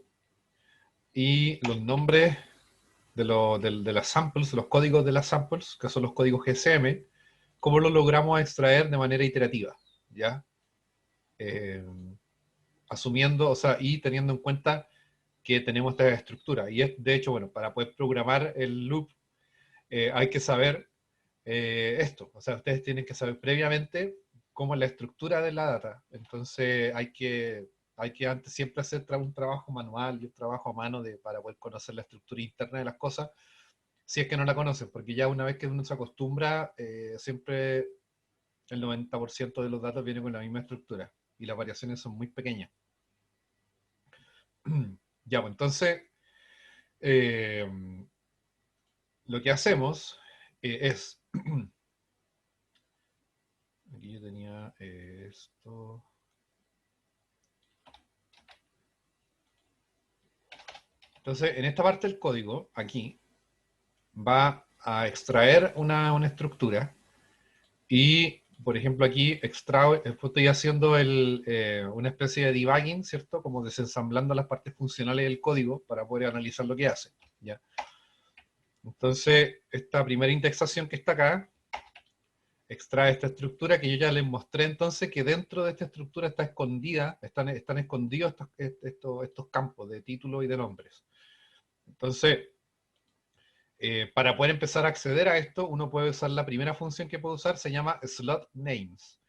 S1: y los nombres de las samples, los códigos de las samples, que son los códigos GSM, cómo lo logramos extraer de manera iterativa, ¿ya? Eh, asumiendo, o sea, y teniendo en cuenta que tenemos esta estructura. Y es, de hecho, bueno, para poder programar el loop hay que saber esto. O sea, ustedes tienen que saber previamente cómo es la estructura de la data. Entonces hay que antes siempre hacer un trabajo manual y un trabajo a mano para poder conocer la estructura interna de las cosas si es que no la conocen, porque ya una vez que uno se acostumbra, siempre el 90% de los datos viene con la misma estructura y las variaciones son muy pequeñas. Ya, pues entonces, eh, lo que hacemos es, aquí yo tenía esto, entonces en esta parte del código, aquí, va a extraer una estructura. Y, por ejemplo, aquí estoy haciendo una especie de debugging, ¿cierto? Como desensamblando las partes funcionales del código para poder analizar lo que hace, ¿ya? Entonces, esta primera indexación que está acá, extrae esta estructura que yo ya les mostré entonces que dentro de esta estructura está escondida, están escondidos estos campos de títulos y de nombres. Entonces, para poder empezar a acceder a esto, uno puede usar la primera función que puede usar, se llama slot names.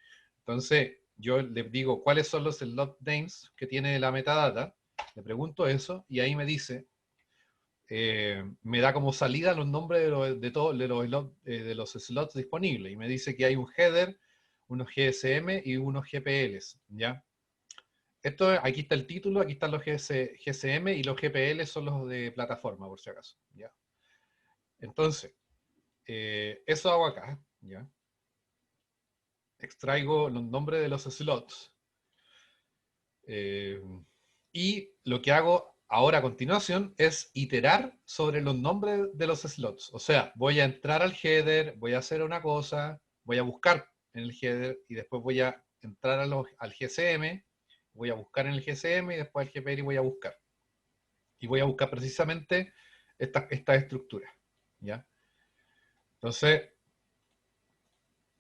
S1: Entonces, yo le digo cuáles son los slot names que tiene la metadata, le pregunto eso y ahí me dice, me da como salida los nombres de los slots disponibles y me dice que hay un header, unos GSM y unos GPLs, ¿ya? Aquí está el título, aquí están los GSM y los GPL son los de plataforma, por si acaso, ¿ya? Entonces, eso hago acá, ¿ya? Extraigo los nombres de los slots. Y lo que hago ahora a continuación es iterar sobre los nombres de los slots. O sea, voy a entrar al header, voy a hacer una cosa, voy a buscar en el header y después voy a entrar al GCM, voy a buscar en el GCM y después al GPL y voy a buscar. Y voy a buscar precisamente esta estructura, ¿ya? Entonces,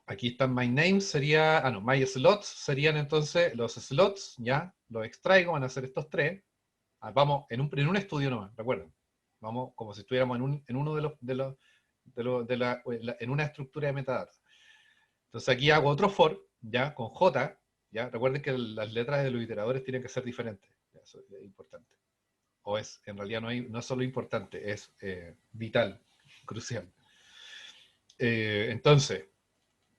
S1: aquí están my names, sería, no, my slots serían entonces los slots, ¿ya? Los extraigo, van a ser estos tres. Vamos, en un estudio nomás, recuerden. Vamos como si estuviéramos en uno en una estructura de metadatos. Entonces aquí hago otro for, ¿ya? Con J, ¿ya? Recuerden que las letras de los iteradores tienen que ser diferentes. ¿Ya? Eso es importante. En realidad no es solo importante, es vital, crucial. Entonces,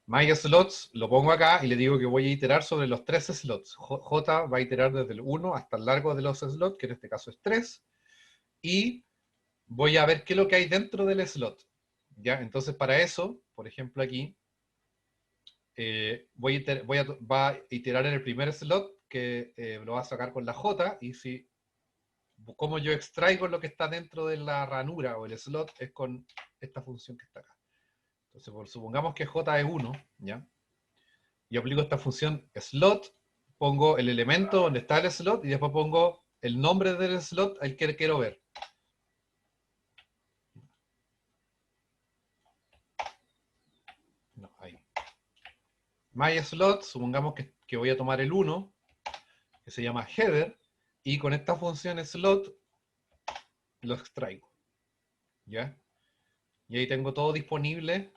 S1: my slots lo pongo acá y le digo que voy a iterar sobre los 3 slots. J va a iterar desde el 1 hasta el largo de los slots, que en este caso es 3, y voy a ver qué es lo que hay dentro del slot. ¿Ya? Entonces, para eso, por ejemplo, aquí, va a iterar en el primer slot, que lo va a sacar con la J, y si como yo extraigo lo que está dentro de la ranura o el slot, es con esta función que está acá. Entonces, supongamos que J es 1, ¿ya? Yo aplico esta función slot, pongo el elemento donde está el slot y después pongo el nombre del slot al que quiero ver. No, ahí. My slot, supongamos que voy a tomar el 1, que se llama header, y con esta función slot lo extraigo. ¿Ya? Y ahí tengo todo disponible.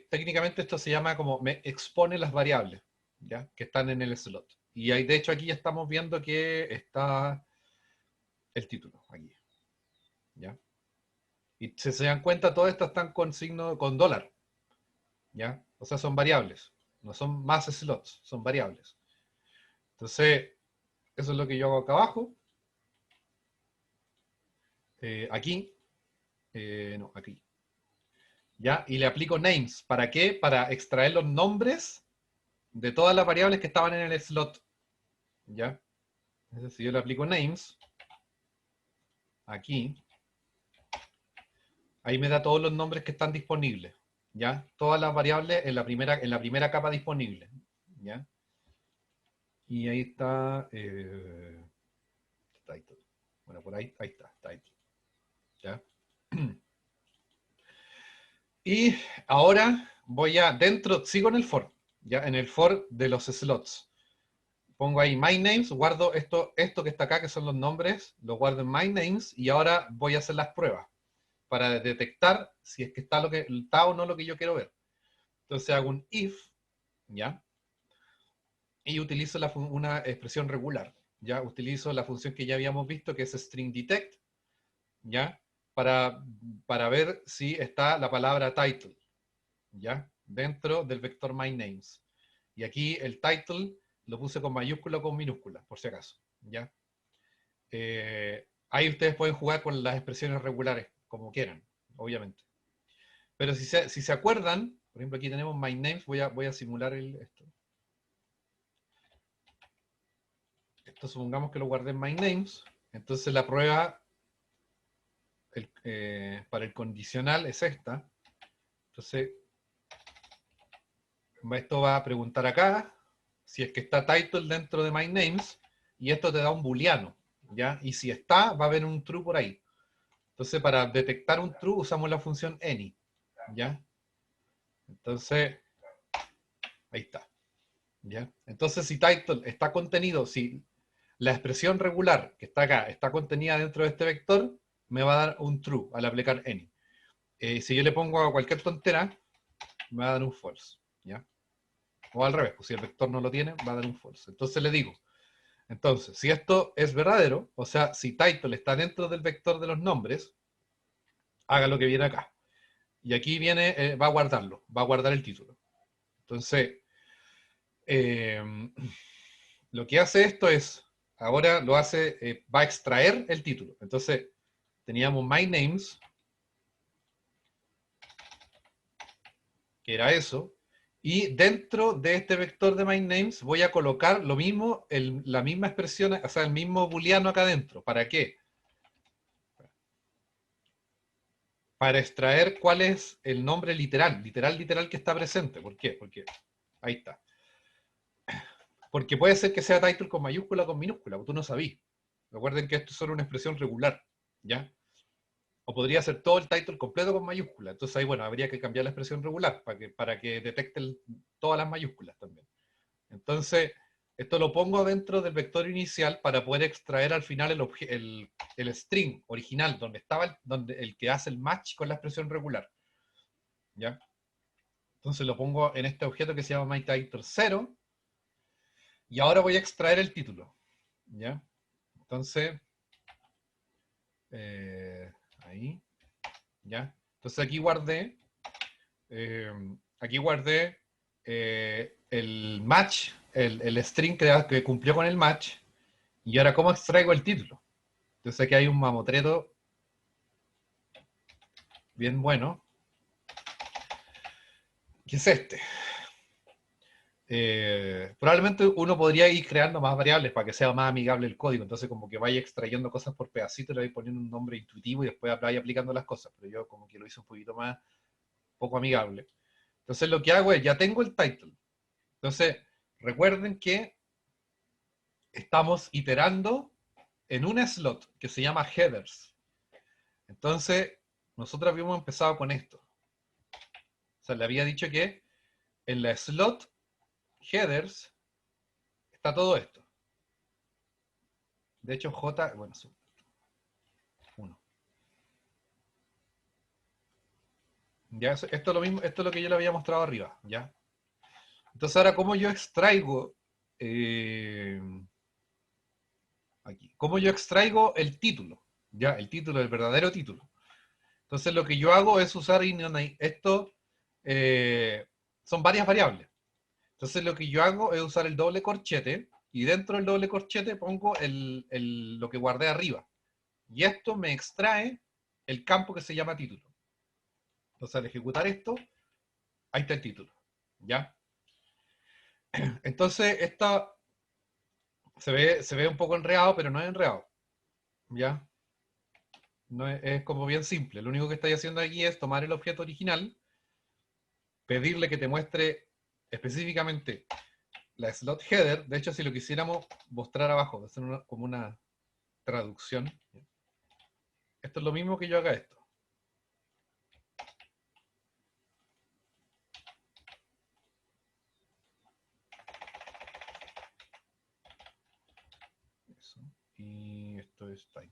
S1: Técnicamente esto se llama como me expone las variables, ¿ya? Que están en el slot. Y ahí, de hecho, aquí ya estamos viendo que está el título aquí, ¿ya? Y si se dan cuenta, todas estas están con signo, con dólar, ¿ya? O sea, son variables, no son más slots, son variables. Entonces, eso es lo que yo hago acá abajo. Aquí, no, aquí. ¿Ya? Y le aplico names. ¿Para qué? Para extraer los nombres de todas las variables que estaban en el slot. ¿Ya? Entonces, si yo le aplico names, aquí, ahí me da todos los nombres que están disponibles. ¿Ya? Todas las variables en la primera capa disponible. ¿Ya? Y ahí está title. Bueno, por ahí está, title. ¿Ya? Y ahora sigo en el for, ¿ya? En el for de los slots. Pongo ahí my names, guardo esto que está acá, que son los nombres, lo guardo en my names, y ahora voy a hacer las pruebas para detectar si es que está o no lo que yo quiero ver. Entonces hago un if, ¿ya? Y utilizo una expresión regular, ¿ya? Utilizo la función que ya habíamos visto, que es string detect, ¿ya? Para ver si está la palabra title, ¿ya? Dentro del vector myNames. Y aquí el title lo puse con mayúscula o con minúscula, por si acaso, ¿ya? Ahí ustedes pueden jugar con las expresiones regulares, como quieran, obviamente. Pero si se acuerdan, por ejemplo, aquí tenemos myNames, voy a simular esto. Esto supongamos que lo guardé en myNames, entonces la prueba para el condicional es esta. Entonces, esto va a preguntar acá si es que está title dentro de myNames, y esto te da un booleano, ¿ya? Y si está, va a haber un true por ahí. Entonces, para detectar un true usamos la función any, ¿ya? Entonces, ahí está, ¿ya? Entonces, si title está contenido, si la expresión regular que está acá está contenida dentro de este vector, me va a dar un true al aplicar any. Si yo le pongo a cualquier tontera, me va a dar un false, ¿ya? O al revés, pues si el vector no lo tiene, va a dar un false. Entonces le digo, si esto es verdadero, o sea, si title está dentro del vector de los nombres, haga lo que viene acá. Y aquí viene, va a guardarlo, va a guardar el título. Entonces, lo que hace esto es, ahora lo hace, va a extraer el título. Entonces, teníamos my names, que era eso, y dentro de este vector de my names voy a colocar lo mismo, la misma expresión, o sea, el mismo booleano acá adentro. ¿Para qué? Para extraer cuál es el nombre literal que está presente. ¿Por qué? Porque ahí está. Porque puede ser que sea title con mayúscula o con minúscula, tú no sabís. Recuerden que esto es solo una expresión regular, ¿ya? O podría ser todo el title completo con mayúscula. Entonces ahí, bueno, habría que cambiar la expresión regular para que detecte todas las mayúsculas también. Entonces, esto lo pongo dentro del vector inicial para poder extraer al final el string original, donde estaba el que hace el match con la expresión regular, ¿ya? Entonces lo pongo en este objeto que se llama myTitle0, y ahora voy a extraer el título, ¿ya? Entonces, ahí, ¿ya? Entonces eh, aquí guardé el match, el string que cumplió con el match, y ahora ¿cómo extraigo el título? Entonces aquí hay un mamotreto bien bueno, que es este. Probablemente uno podría ir creando más variables para que sea más amigable el código, entonces como que vaya extrayendo cosas por pedacitos, le voy poniendo un nombre intuitivo y después vaya aplicando las cosas, pero yo como que lo hice un poquito más, poco amigable. Entonces lo que hago es, ya tengo el title. Entonces, recuerden que estamos iterando en un slot que se llama headers. Entonces, nosotros habíamos empezado con esto. O sea, le había dicho que en la slot headers está todo esto. De hecho, J, bueno, 1. Ya, esto es lo mismo, esto es lo que yo le había mostrado arriba, ¿ya? Entonces ahora, ¿cómo yo extraigo aquí? ¿Cómo yo extraigo el título? Ya, el título, el verdadero título. Entonces lo que yo hago es usar esto, son varias variables. Entonces lo que yo hago es usar el doble corchete y dentro del doble corchete pongo lo que guardé arriba. Y esto me extrae el campo que se llama título. Entonces al ejecutar esto, ahí está el título. ¿Ya? Entonces esta se ve un poco enredado, pero no es enredado. ¿Ya? No es como bien simple. Lo único que estáis haciendo aquí es tomar el objeto original, pedirle que te muestre específicamente la slot header. De hecho, si lo quisiéramos mostrar abajo, hacer como una traducción. Esto es lo mismo que yo haga esto. Eso. Y esto es title.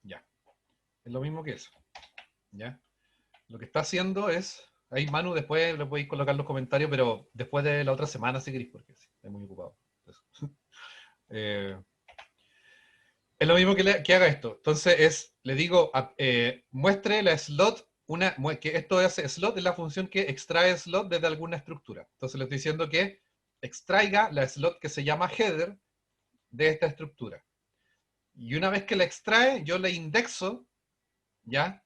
S1: Ya. Es lo mismo que eso. ¿Ya? Lo que está haciendo es. Ahí Manu, después le podéis colocar los comentarios, pero después de la otra semana si queréis, porque sí, estoy muy ocupado. Eh, es lo mismo que haga esto. Entonces le digo, muestre la slot, que esto hace slot es la función que extrae slot desde alguna estructura. Entonces le estoy diciendo que extraiga la slot que se llama header de esta estructura. Y una vez que la extrae, yo le indexo, ¿ya?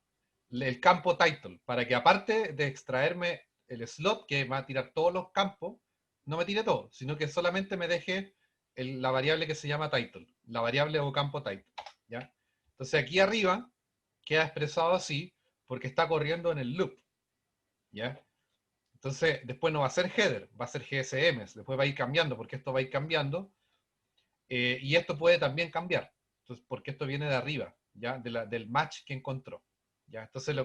S1: El campo title, para que aparte de extraerme el slot que va a tirar todos los campos, no me tire todo, sino que solamente me deje la variable que se llama title, la variable o campo title, ¿ya? Entonces aquí arriba queda expresado así porque está corriendo en el loop, ¿ya? Entonces después no va a ser header, va a ser GSM, después va a ir cambiando porque esto va a ir cambiando, y esto puede también cambiar, entonces, porque esto viene de arriba, ¿ya? Del match que encontró, ¿ya? Entonces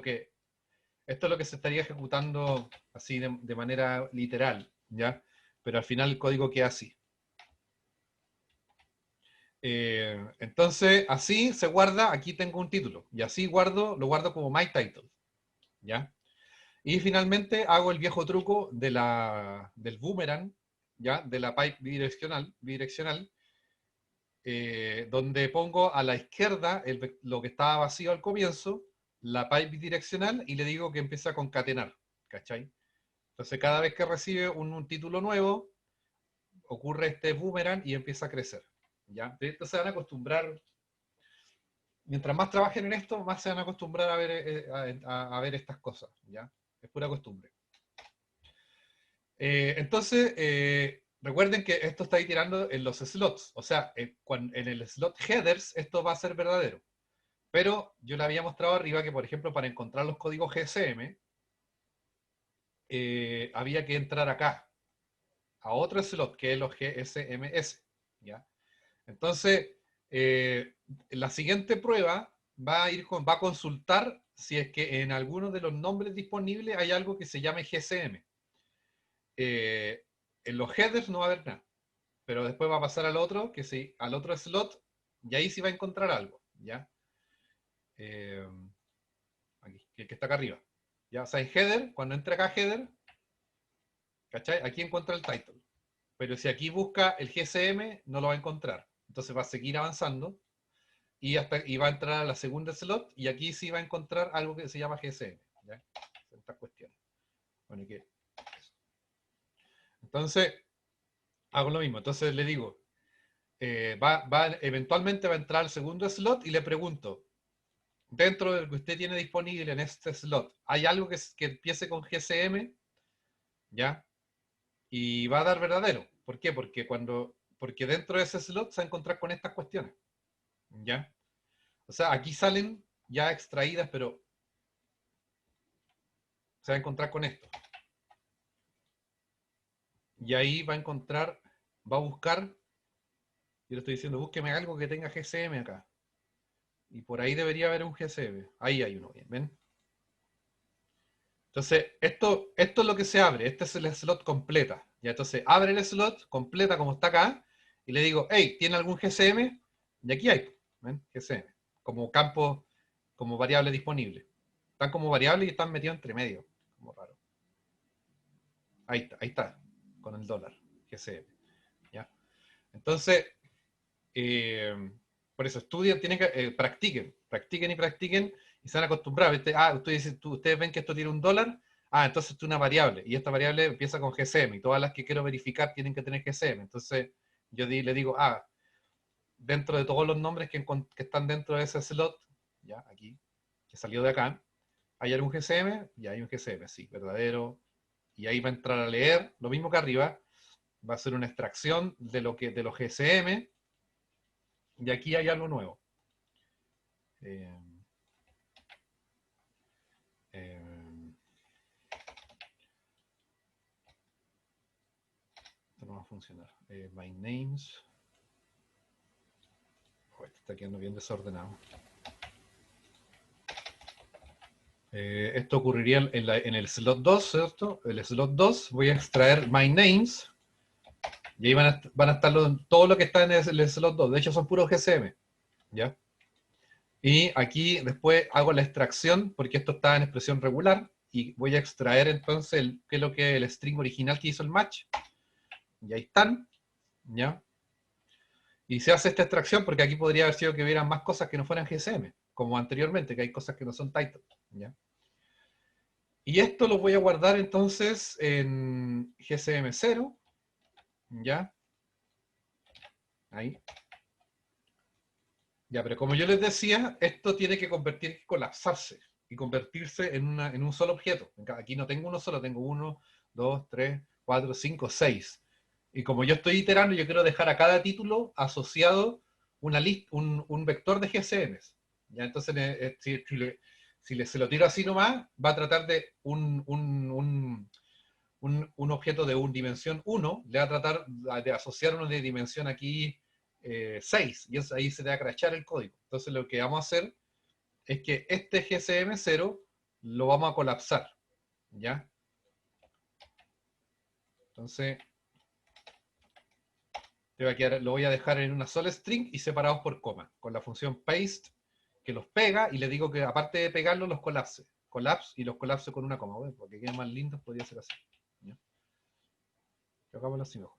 S1: esto es lo que se estaría ejecutando así de manera literal, ¿ya? Pero al final el código queda así. Entonces, así se guarda, aquí tengo un título, y así lo guardo como my title, ¿ya? Y finalmente hago el viejo truco del boomerang, ¿ya? De la pipe bidireccional, donde pongo a la izquierda lo que estaba vacío al comienzo, la pipe bidireccional, y le digo que empiece a concatenar, ¿cachai? Entonces cada vez que recibe un título nuevo, ocurre este boomerang y empieza a crecer, ¿ya? Entonces se van a acostumbrar, mientras más trabajen en esto, más se van a acostumbrar a ver, a ver estas cosas, ¿ya? Es pura costumbre. Entonces, recuerden que esto está ahí tirando en los slots, o sea, en el slot headers esto va a ser verdadero. Pero yo le había mostrado arriba que, por ejemplo, para encontrar los códigos GSM, había que entrar acá, a otro slot, que es los GSMS, ¿ya? Entonces, la siguiente prueba va a consultar si es que en alguno de los nombres disponibles hay algo que se llame GSM. En los headers no va a haber nada, pero después va a pasar al otro, que sí, al otro slot, y ahí sí va a encontrar algo, ¿ya? Aquí, que está acá arriba. ¿Ya? O sea, en header, cuando entra acá header, ¿cachai? Aquí encuentra el title. Pero si aquí busca el GSM, no lo va a encontrar. Entonces va a seguir avanzando y va a entrar a la segunda slot y aquí sí va a encontrar algo que se llama GSM. ¿Ya? Estas cuestiones. Bueno, ¿y qué? Entonces, hago lo mismo. Entonces le digo, eventualmente va a entrar al segundo slot y le pregunto, dentro de lo que usted tiene disponible en este slot, ¿hay algo que empiece con GSM? ¿Ya? Y va a dar verdadero. ¿Por qué? Porque dentro de ese slot se va a encontrar con estas cuestiones. ¿Ya? O sea, aquí salen ya extraídas, pero se va a encontrar con esto. Y ahí va a encontrar, va a buscar, yo le estoy diciendo, búsqueme algo que tenga GSM acá. Y por ahí debería haber un GSM. Ahí hay uno, bien, ¿ven? Entonces, esto es lo que se abre. Este es el slot completa. Ya, entonces, abre el slot completa como está acá y le digo, hey, ¿tiene algún GSM? Y aquí hay, ¿ven? GSM. Como campo, como variable disponible. Están como variable y están metidos entre medio. Como raro. Ahí está, con el dólar, GSM. ¿Ya? Entonces, eh, por eso estudien, tienen que, practiquen y practiquen y se van a acostumbrar. Ustedes ven que esto tiene un dólar, entonces esto es una variable y esta variable empieza con GSM y todas las que quiero verificar tienen que tener GSM. Entonces yo le digo, dentro de todos los nombres que están dentro de ese slot, ya aquí, que salió de acá, ¿hay algún GSM? Y hay un GSM, sí, verdadero. Y ahí va a entrar a leer, lo mismo que arriba, va a ser una extracción de los GSM, y aquí hay algo nuevo. Eh, eh, esto no va a funcionar. My names. Esto está quedando bien desordenado. Esto ocurriría en el slot 2, ¿cierto? El slot 2 voy a extraer my names y ahí van a estar todo lo que está en el slot 2. De hecho, son puros GSM. ¿Ya? Y aquí después hago la extracción porque esto está en expresión regular y voy a extraer entonces qué es lo que el string original que hizo el match. Y ahí están. ¿Ya? Y se hace esta extracción porque aquí podría haber sido que hubieran más cosas que no fueran GSM, como anteriormente, que hay cosas que no son title. ¿Ya? Y esto lo voy a guardar entonces en GSM 0. ¿Ya? Ahí. Ya, pero como yo les decía, esto tiene que colapsarse y convertirse en un solo objeto. Aquí no tengo uno solo, tengo 1, 2, 3, 4, 5, 6. Y como yo estoy iterando, yo quiero dejar a cada título asociado un vector de GSMs. ¿Ya? Entonces, se lo tiro así nomás, va a tratar de un objeto de dimensión 1, le va a tratar de asociar uno de dimensión aquí 6, y ahí se le va a crashar el código. Entonces lo que vamos a hacer es que este GSM0 lo vamos a colapsar, ¿ya? Entonces lo voy a dejar en una sola string y separados por coma, con la función paste, que los pega, y le digo que aparte de pegarlos, los colapse. Collapse y los colapse con una coma, ¿ves? Porque queden más lindos, podría ser así. ¿Ya? Hagámoslo así mejor.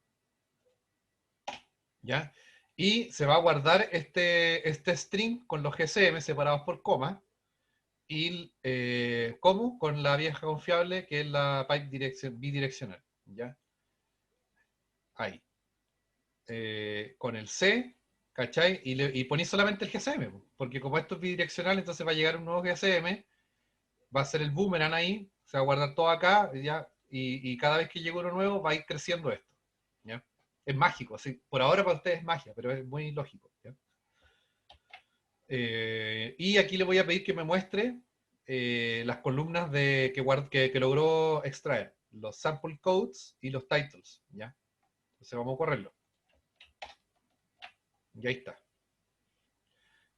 S1: ¿ya? Y se va a guardar este string con los GCM separados por coma, y como con la vieja confiable que es la pipe bidireccional, ¿ya? Ahí. Con el C, ¿cachai? Y ponéis solamente el GCM, porque como esto es bidireccional, entonces va a llegar un nuevo GCM, va a ser el boomerang ahí, se va a guardar todo acá, ¿ya? Y cada vez que llegue uno nuevo va a ir creciendo esto, ¿ya? Es mágico, así, por ahora para ustedes es magia, pero es muy lógico, ¿ya? Y aquí le voy a pedir que me muestre las columnas que logró extraer, los sample codes y los titles, ¿ya? Entonces vamos a correrlo. Y ahí está.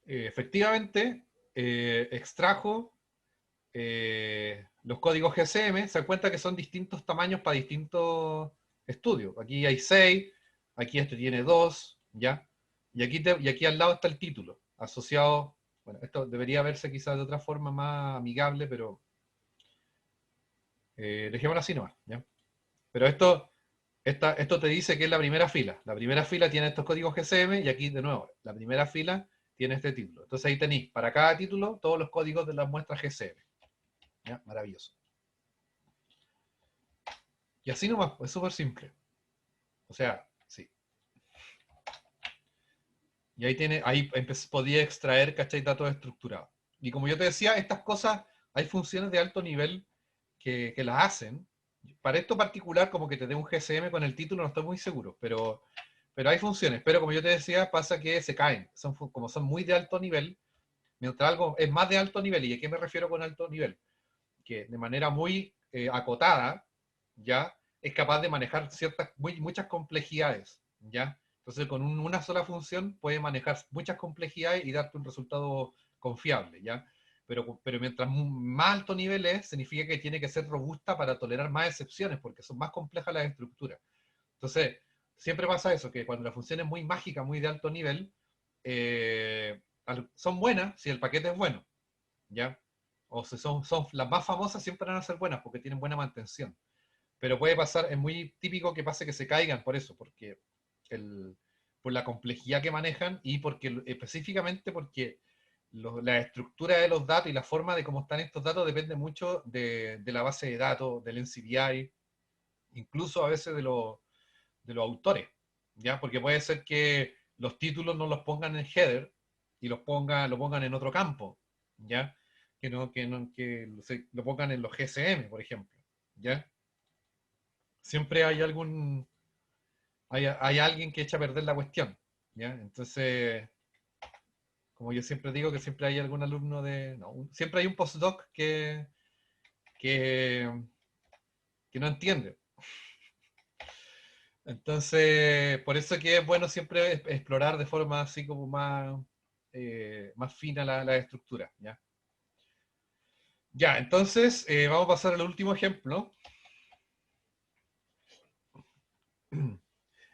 S1: Efectivamente, extrajo los códigos GCM. Se dan cuenta que son distintos tamaños para distintos estudios. Aquí hay 6, aquí este tiene 2, ¿ya? Y aquí al lado está el título, asociado. Bueno, esto debería verse quizás de otra forma más amigable, pero dejémoslo así nomás, ¿ya? Pero esto te dice que es la primera fila. La primera fila tiene estos códigos GCM y aquí de nuevo, la primera fila tiene este título. Entonces ahí tenéis para cada título todos los códigos de las muestras GCM. ¿Ya? Maravilloso. Y así nomás, es súper simple. O sea, sí. Y ahí podía extraer, ¿cachai? Datos estructurados. Y como yo te decía, estas cosas, hay funciones de alto nivel que las hacen. Para esto particular, como que te dé un GCM con el título, no estoy muy seguro, pero hay funciones. Pero como yo te decía, pasa que se caen. Como son muy de alto nivel, mientras algo es más de alto nivel, ¿y a qué me refiero con alto nivel? Que de manera muy acotada, ¿ya? Es capaz de manejar muchas complejidades, ¿ya? Entonces, con una sola función puede manejar muchas complejidades y darte un resultado confiable, ¿ya? Pero mientras más alto nivel es, significa que tiene que ser robusta para tolerar más excepciones, porque son más complejas las estructuras. Entonces, siempre pasa eso, que cuando la función es muy mágica, muy de alto nivel, eh, son buenas si el paquete es bueno, ¿ya? O si son las más famosas, siempre van a ser buenas porque tienen buena mantención. Pero puede pasar, es muy típico que pase que se caigan por eso, el, por la complejidad que manejan y específicamente porque la estructura de los datos y la forma de cómo están estos datos depende mucho de la base de datos, del NCBI, incluso a veces de los autores, ¿ya? Porque puede ser que los títulos no los pongan en header y lo pongan en otro campo, ¿ya? Que lo pongan en los GCM, por ejemplo, ¿ya? Siempre hay alguien que echa a perder la cuestión, ¿ya? Entonces, como yo siempre digo, que siempre hay algún alumno siempre hay un postdoc que, que no entiende. Entonces, por eso que es bueno siempre explorar de forma así como más fina la estructura, ¿ya? Ya, entonces vamos a pasar al último ejemplo.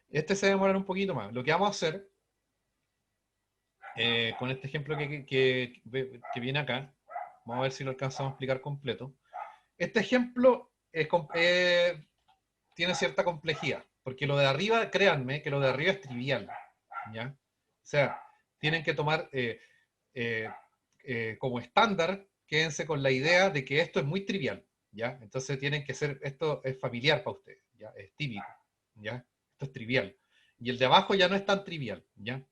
S1: Este se va a demorar un poquito más. Lo que vamos a hacer con este ejemplo que viene acá, vamos a ver si lo alcanzamos a explicar completo. Este ejemplo tiene cierta complejidad, porque lo de arriba, créanme, que lo de arriba es trivial, ¿ya? O sea, tienen que tomar eh, como estándar, quédense con la idea de que esto es muy trivial, ¿ya? Entonces esto es familiar para ustedes, ¿ya? Es típico, ¿ya? Esto es trivial. Y el de abajo ya no es tan trivial, ¿ya?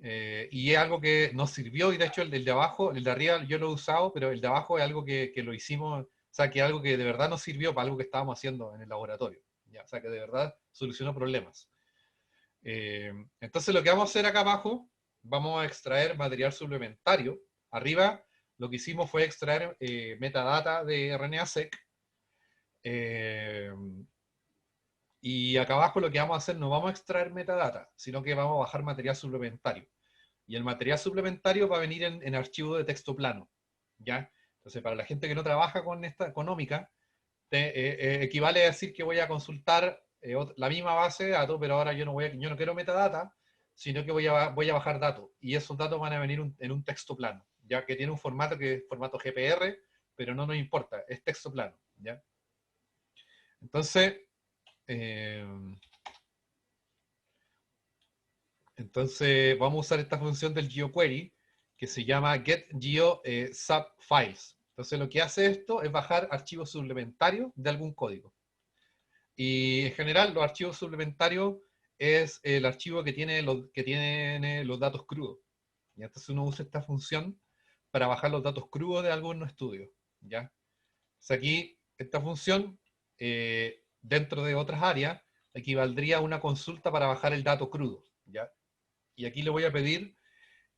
S1: Y es algo que nos sirvió, y de hecho el de abajo, el de arriba yo lo he usado, pero el de abajo es algo que lo hicimos, o sea, que es algo que de verdad nos sirvió para algo que estábamos haciendo en el laboratorio, ¿ya? O sea, que de verdad solucionó problemas. Entonces lo que vamos a hacer acá abajo, vamos a extraer material suplementario. Arriba lo que hicimos fue extraer metadata de RNA-seq. Eh, y acá abajo lo que vamos a hacer, no vamos a extraer metadata, sino que vamos a bajar material suplementario. Y el material suplementario va a venir en archivo de texto plano, ¿ya? Entonces, para la gente que no trabaja con esta económica, equivale a decir que voy a consultar la misma base de datos, pero ahora yo no quiero metadata, sino que voy a bajar datos. Y esos datos van a venir en un texto plano, ya que tiene un formato que es formato GPR, pero no nos importa, es texto plano, ¿ya? Entonces, eh, Entonces vamos a usar esta función del GeoQuery que se llama getGeo subfiles. Entonces lo que hace esto es bajar archivos suplementarios de algún código. Y en general los archivos suplementarios es el archivo que tiene los datos crudos. Y entonces uno usa esta función para bajar los datos crudos de algunos estudios. ¿Ya? Entonces aquí esta función, dentro de otras áreas, equivaldría a una consulta para bajar el dato crudo. ¿Ya? Y aquí le voy a pedir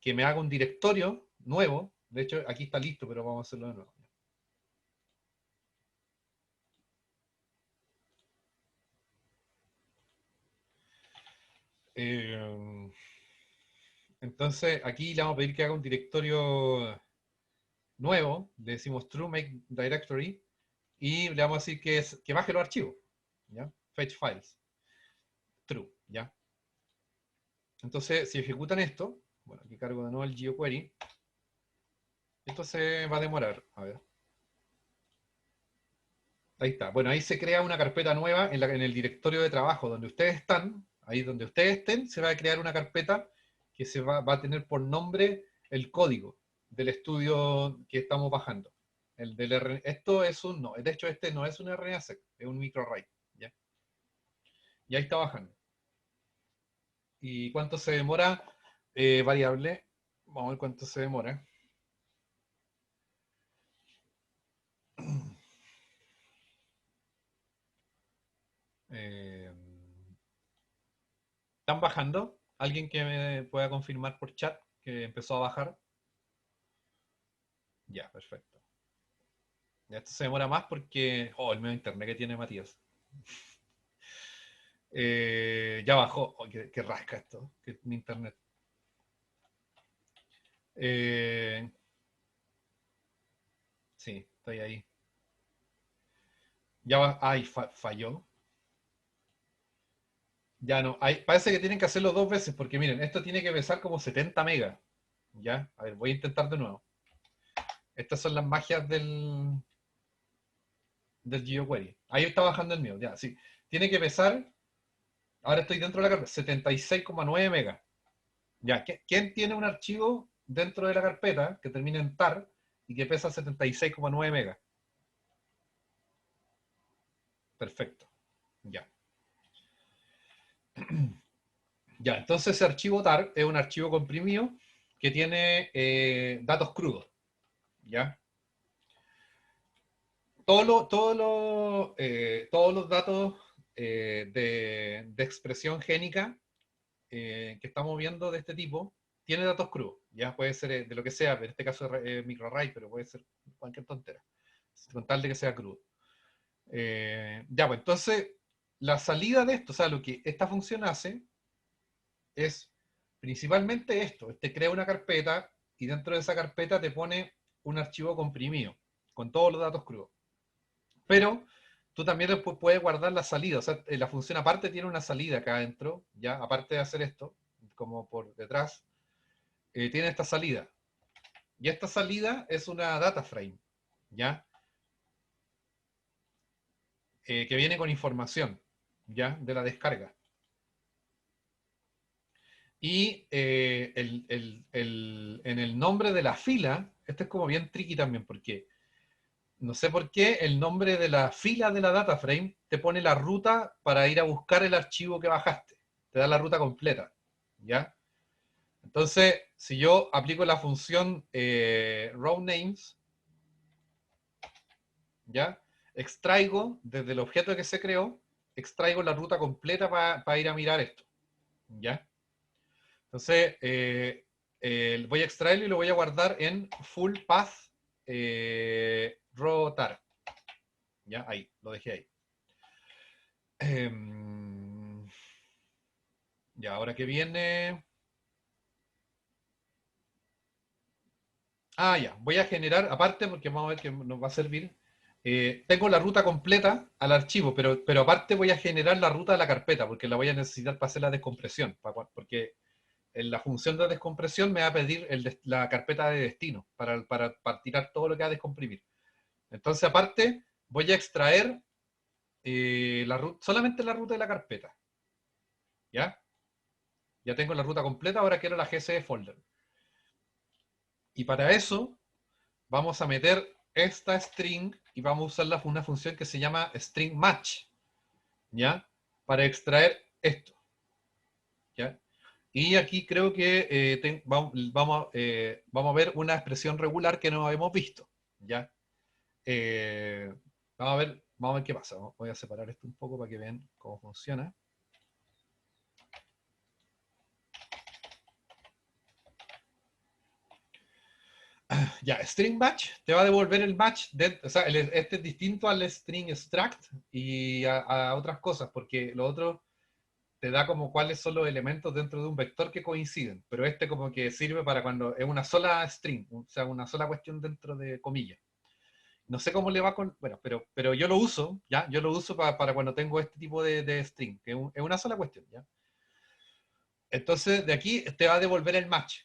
S1: que me haga un directorio nuevo. De hecho, aquí está listo, pero vamos a hacerlo de nuevo. Eh, entonces, aquí le vamos a pedir que haga un directorio nuevo. Le decimos true make directory y le vamos a decir que baje los archivos. ¿Ya? Fetch files. True. ¿Ya? Entonces, si ejecutan esto, bueno, aquí cargo de nuevo el GeoQuery, esto se va a demorar. A ver. Ahí está. Bueno, ahí se crea una carpeta nueva en el directorio de trabajo donde ustedes están. Ahí donde ustedes estén, se va a crear una carpeta que va a tener por nombre el código del estudio que estamos bajando. Esto es un, no, de hecho este no es un RNA-seq, es un microarray. ¿Ya? Y ahí está bajando. ¿Y cuánto se demora? Variable. Vamos a ver cuánto se demora. Eh, ¿Están bajando? ¿Alguien que me pueda confirmar por chat que empezó a bajar? Ya, perfecto. Ya esto se demora más porque... Oh, el medio internet que tiene Matías. Ya bajó. Oh, qué rasca esto, que mi internet. Eh, sí, estoy ahí. Ya va. Ay, falló. Ya no. Parece que tienen que hacerlo dos veces porque miren, esto tiene que pesar como 70 megas. Ya, a ver, voy a intentar de nuevo. Estas son las magias del GeoQuery. Ahí está bajando el mío, ya, sí. Tiene que pesar, ahora estoy dentro de la carpeta, 76,9 megas. Ya, ¿quién tiene un archivo dentro de la carpeta que termina en tar y que pesa 76,9 megas? Perfecto. Ya. Ya, entonces ese archivo tar es un archivo comprimido que tiene datos crudos. ¿Ya? Todos los datos de expresión génica que estamos viendo de este tipo tiene datos crudos. Ya puede ser de lo que sea, en este caso microarray, pero puede ser cualquier tontera, con tal de que sea crudo. Ya, pues entonces, la salida de esto, o sea, lo que esta función hace es principalmente esto. Te crea una carpeta y dentro de esa carpeta te pone un archivo comprimido con todos los datos crudos. Pero tú también después puedes guardar la salida. O sea, la función aparte tiene una salida acá adentro, ya, aparte de hacer esto, como por detrás, tiene esta salida. Y esta salida es una data frame, ¿ya? Que viene con información, ¿ya? De la descarga. Y en el nombre de la fila, esto es como bien tricky también, porque no sé por qué el nombre de la fila de la data frame te pone la ruta para ir a buscar el archivo que bajaste. Te da la ruta completa, ¿ya? Entonces, si yo aplico la función row names, ¿ya? Extraigo desde el objeto que se creó, extraigo la ruta completa para ir a mirar esto, ¿ya? Entonces, voy a extraerlo y lo voy a guardar en full path rotar. Ya, ahí, lo dejé ahí. Ya, ahora que viene. Ah, ya, voy a generar, aparte, porque vamos a ver que nos va a servir. Tengo la ruta completa al archivo, pero aparte voy a generar la ruta de la carpeta, porque la voy a necesitar para hacer la descompresión, porque en la función de descompresión me va a pedir la carpeta de destino para tirar todo lo que va a descomprimir. Entonces, aparte, voy a extraer solamente la ruta de la carpeta. ¿Ya? Ya tengo la ruta completa, ahora quiero la GCE folder. Y para eso vamos a meter esta string y vamos a usar una función que se llama string match, ¿ya? Para extraer esto, ¿ya? Y aquí creo que vamos a ver una expresión regular que no hemos visto, ¿ya? Eh, vamos a ver qué pasa. Voy a separar esto un poco para que vean cómo funciona. Ya, string match te va a devolver el match, o sea, este es distinto al string extract y a otras cosas, porque lo otro te da como cuáles son los elementos dentro de un vector que coinciden, pero este como que sirve para cuando es una sola string, o sea, una sola cuestión dentro de comillas. No sé cómo le va con, bueno, pero yo lo uso, ¿ya? Yo lo uso para cuando tengo este tipo de string, que es una sola cuestión, ¿ya? Entonces, de aquí te va a devolver el match,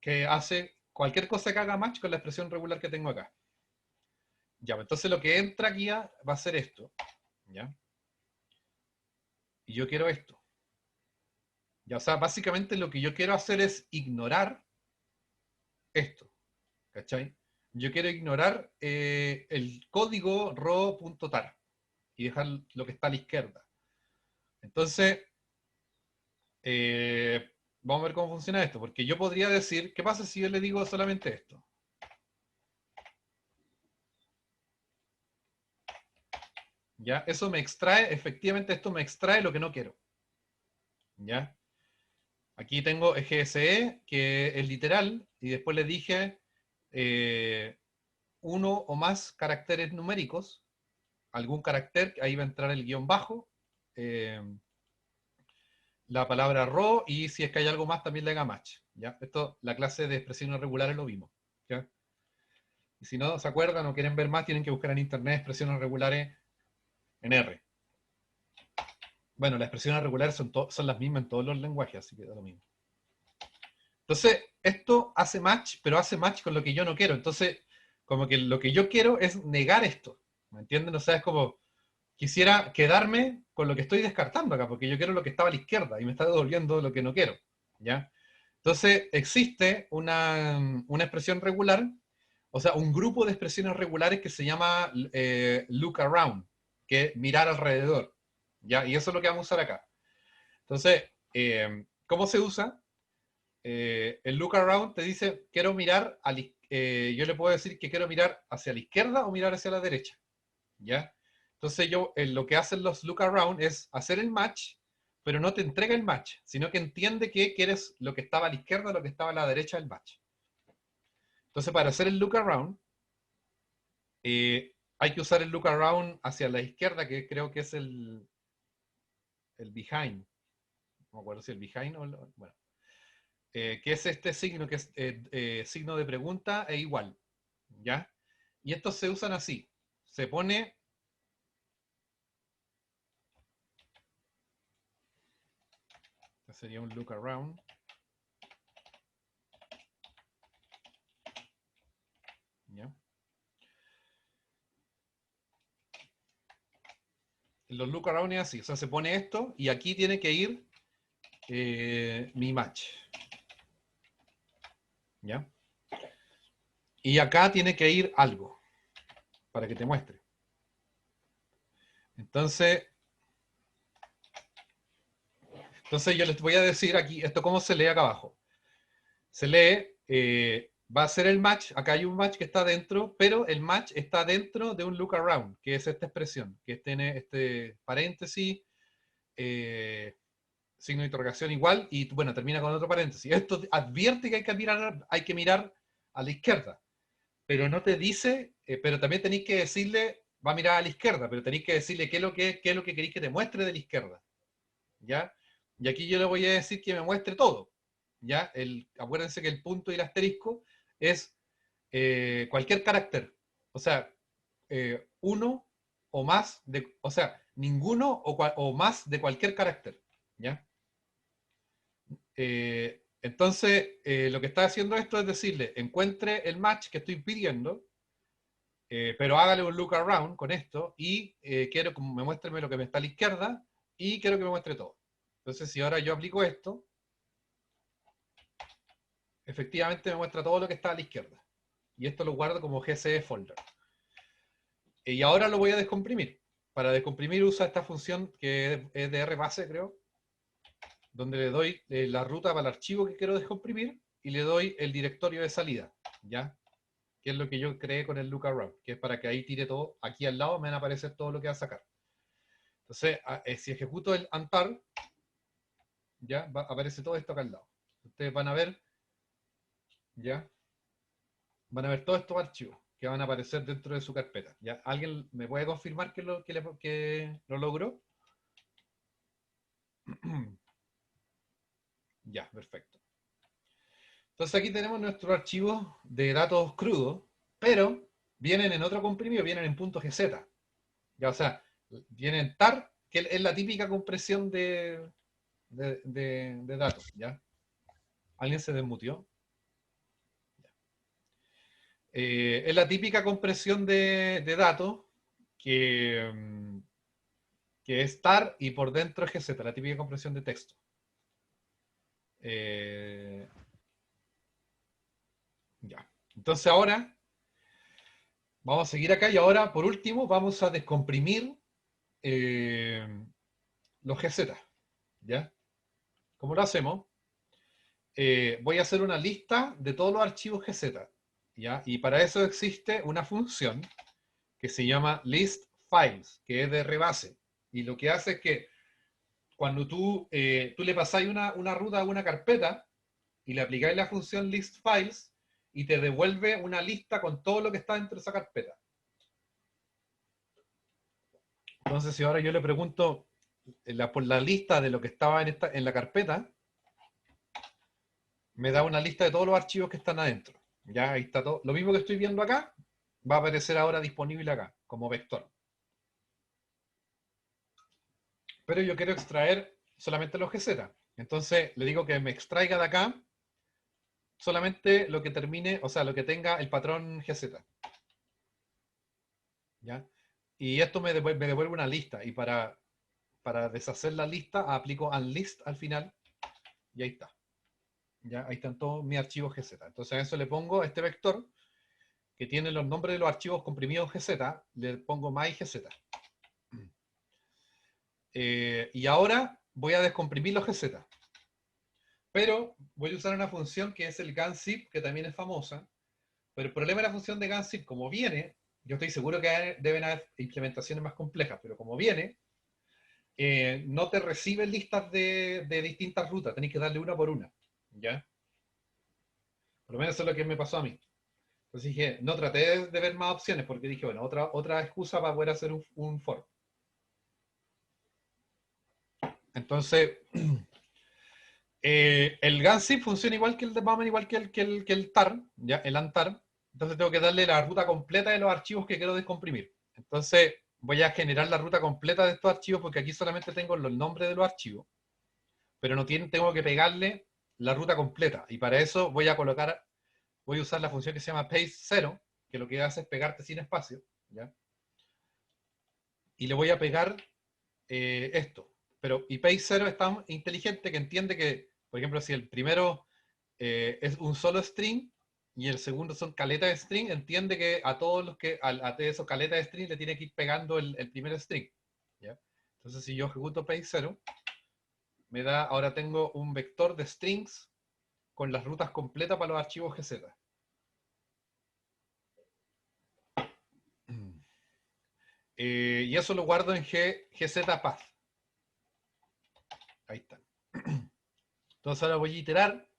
S1: que hace cualquier cosa que haga match con la expresión regular que tengo acá. Ya, entonces lo que entra aquí va a ser esto, ¿ya? Y yo quiero esto. Ya, o sea, básicamente lo que yo quiero hacer es ignorar esto, ¿cachai? Yo quiero ignorar el código ro.tar y dejar lo que está a la izquierda. Entonces, vamos a ver cómo funciona esto, porque yo podría decir, ¿qué pasa si yo le digo solamente esto? ¿Ya? Eso me extrae, efectivamente esto me extrae lo que no quiero. ¿Ya? Aquí tengo EGSE, que es literal, y después le dije uno o más caracteres numéricos, algún carácter, ahí va a entrar el guión bajo, eh, la palabra ro, y si es que hay algo más también le haga match. ¿Ya? Esto, la clase de expresiones regulares lo vimos. ¿Ya? Y si no se acuerdan o quieren ver más, tienen que buscar en internet expresiones regulares en R. Bueno, las expresiones regulares son las mismas en todos los lenguajes, así que da lo mismo. Entonces, esto hace match, pero hace match con lo que yo no quiero. Entonces, como que lo que yo quiero es negar esto. ¿Me entienden? O sea, es como, quisiera quedarme con lo que estoy descartando acá, porque yo quiero lo que estaba a la izquierda y me está devolviendo lo que no quiero. ¿Ya? Entonces, existe una expresión regular, o sea, un grupo de expresiones regulares que se llama look around, que es mirar alrededor. ¿Ya? Y eso es lo que vamos a usar acá. Entonces, ¿cómo se usa? El look around te dice, quiero mirar, yo le puedo decir que quiero mirar hacia la izquierda o mirar hacia la derecha. ¿Ya? Entonces lo que hacen los look around es hacer el match, pero no te entrega el match, sino que entiende que quieres lo que estaba a la izquierda o lo que estaba a la derecha del match. Entonces, para hacer el look around, hay que usar el look around hacia la izquierda, que creo que es el behind. No me acuerdo si el behind o bueno. Que es este signo, que es signo de pregunta e igual. ¿Ya? Y estos se usan así. Se pone. Este sería un look around. ¿Ya? Los look around es así. O sea, se pone esto y aquí tiene que ir mi match. ¿Ya? Y acá tiene que ir algo para que te muestre. Entonces yo les voy a decir aquí, esto cómo se lee acá abajo. Se lee, va a ser el match, acá hay un match que está dentro, pero el match está dentro de un look around, que es esta expresión, que tiene este paréntesis, signo de interrogación igual, y bueno, termina con otro paréntesis. Esto advierte que hay que mirar a la izquierda, pero no te dice, pero también tenéis que decirle, va a mirar a la izquierda, pero tenéis que decirle qué es lo que queréis que te muestre de la izquierda. ¿Ya? Y aquí yo le voy a decir que me muestre todo. ¿Ya? Acuérdense que el punto y el asterisco es cualquier carácter. O sea, uno o más o sea, ninguno o más de cualquier carácter. ¿Ya? Entonces, lo que está haciendo esto es decirle, encuentre el match que estoy pidiendo, pero hágale un look around con esto y quiero que me muestre lo que me está a la izquierda y quiero que me muestre todo. Entonces, si ahora yo aplico esto, efectivamente me muestra todo lo que está a la izquierda. Y esto lo guardo como GCE folder. Y ahora lo voy a descomprimir. Para descomprimir usa esta función que es de rbase, creo, donde le doy la ruta para el archivo que quiero descomprimir y le doy el directorio de salida, ¿ya? Que es lo que yo creé con el lookaround, que es para que ahí tire todo. Aquí al lado me van a aparecer todo lo que va a sacar. Entonces, si ejecuto el untar, ya aparece todo esto acá al lado. Ustedes van a ver, ya, van a ver todos estos archivos que van a aparecer dentro de su carpeta. ¿Ya? ¿Alguien me puede confirmar que lo logró? Ya, perfecto. Entonces aquí tenemos nuestros archivos de datos crudos, pero vienen en otro comprimido, vienen en .gz. Ya, o sea, vienen tar, que es la típica compresión de datos, ¿ya? ¿Alguien se desmutió? Es la típica compresión de datos que es tar y por dentro es gz, la típica compresión de texto. Ya. Entonces ahora vamos a seguir acá y ahora por último vamos a descomprimir los gz. ¿Ya? ¿Cómo lo hacemos? Voy a hacer una lista de todos los archivos gz. ¿Ya? Y para eso existe una función que se llama list files, que es de rebase. Y lo que hace es que cuando tú le pasáis una ruta a una carpeta y le aplicáis la función list files y te devuelve una lista con todo lo que está dentro de esa carpeta. Entonces, si ahora yo le pregunto por la lista de lo que estaba en la carpeta, me da una lista de todos los archivos que están adentro. Ya, ahí está todo. Lo mismo que estoy viendo acá, va a aparecer ahora disponible acá, como vector. Pero yo quiero extraer solamente los GZ. Entonces, le digo que me extraiga de acá solamente lo que termine, o sea, lo que tenga el patrón GZ. ¿Ya? Y esto me devuelve una lista. Y para deshacer la lista, aplico unlist al final. Y ahí está. ¿Ya? Ahí están todos mis archivos GZ. Entonces a eso le pongo este vector que tiene los nombres de los archivos comprimidos GZ. Le pongo myGZ. Y ahora voy a descomprimir los GZ. Pero voy a usar una función que es el ganzip, que también es famosa. Pero el problema de la función de ganzip, como viene, yo estoy seguro que deben haber implementaciones más complejas, pero como viene, no te recibe listas de distintas rutas, tenéis que darle una por una. ¿Ya? Por lo menos eso es lo que me pasó a mí. Entonces dije, no traté de ver más opciones porque dije, bueno, otra excusa para poder hacer un for. Entonces, el ganzip funciona igual que el de Bauman, igual que el tar, ¿ya? El antar. Entonces tengo que darle la ruta completa de los archivos que quiero descomprimir. Entonces voy a generar la ruta completa de estos archivos porque aquí solamente tengo los nombres de los archivos, pero no tengo que pegarle la ruta completa. Y para eso voy a usar la función que se llama paste 0, que lo que hace es pegarte sin espacio, ¿ya? Y le voy a pegar esto. Pero y paste 0 es tan inteligente que entiende que, por ejemplo, si el primero es un solo string y el segundo son caletas de string, entiende que a todos los que a esos caletas de string le tiene que ir pegando el primer string. ¿Ya? Entonces, si yo ejecuto paste 0, me da, ahora tengo un vector de strings con las rutas completas para los archivos GZ. Y eso lo guardo en gzpath. Ahí está. Entonces ahora voy a iterar.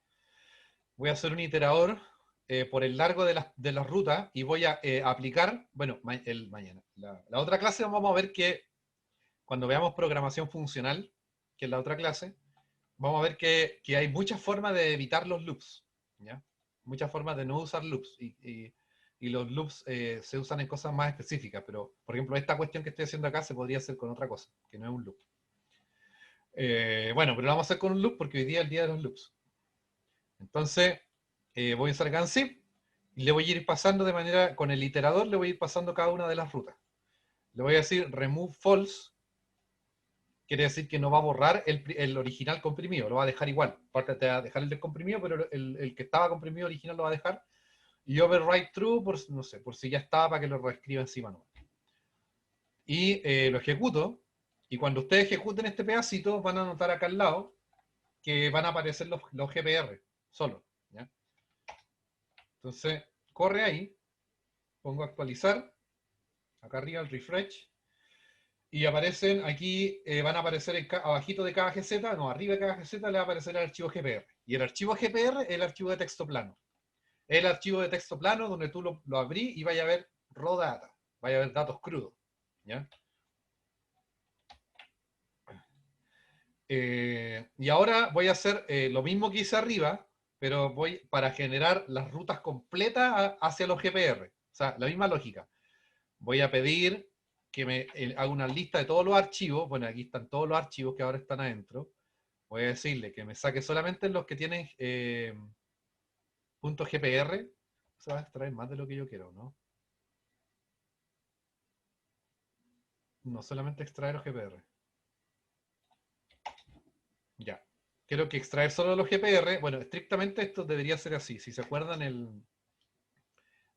S1: Voy a hacer un iterador por el largo de las rutas y voy a aplicar, bueno, mañana. La otra clase vamos a ver que cuando veamos programación funcional, que es la otra clase, vamos a ver que hay muchas formas de evitar los loops. ¿Ya? Muchas formas de no usar loops. Y los loops se usan en cosas más específicas, pero por ejemplo esta cuestión que estoy haciendo acá se podría hacer con otra cosa, que no es un loop. Bueno, pero lo vamos a hacer con un loop porque hoy día es el día de los loops. Entonces, voy a usar ganzip y le voy a ir pasando de manera, con el iterador le voy a ir pasando cada una de las rutas. Le voy a decir remove false quiere decir que no va a borrar el original comprimido, lo va a dejar igual. Aparte te va a dejar el descomprimido, pero el que estaba comprimido original lo va a dejar. Y overwrite true, por, no sé, por si ya estaba, para que lo reescriba encima. ¿No? Y lo ejecuto. Y cuando ustedes ejecuten este pedacito, van a notar acá al lado que van a aparecer los GPR solo. ¿Ya? Entonces, corre ahí, pongo actualizar, acá arriba el refresh, y aparecen aquí, van a aparecer abajito de cada GZ, no, arriba de cada GZ le va a aparecer el archivo GPR. Y el archivo GPR es el archivo de texto plano. Es el archivo de texto plano donde tú lo abrís y vaya a ver raw data, vaya a ver datos crudos. ¿Ya? Y ahora voy a hacer lo mismo que hice arriba, pero voy para generar las rutas completas hacia los GPR. O sea, la misma lógica. Voy a pedir que me haga una lista de todos los archivos. Bueno, aquí están todos los archivos que ahora están adentro. Voy a decirle que me saque solamente los que tienen punto .gpr. Se va a extraer más de lo que yo quiero, ¿no? No, solamente extraer los GPR. Ya. Quiero que extraer solo los GPR. Bueno, estrictamente esto debería ser así. Si se acuerdan,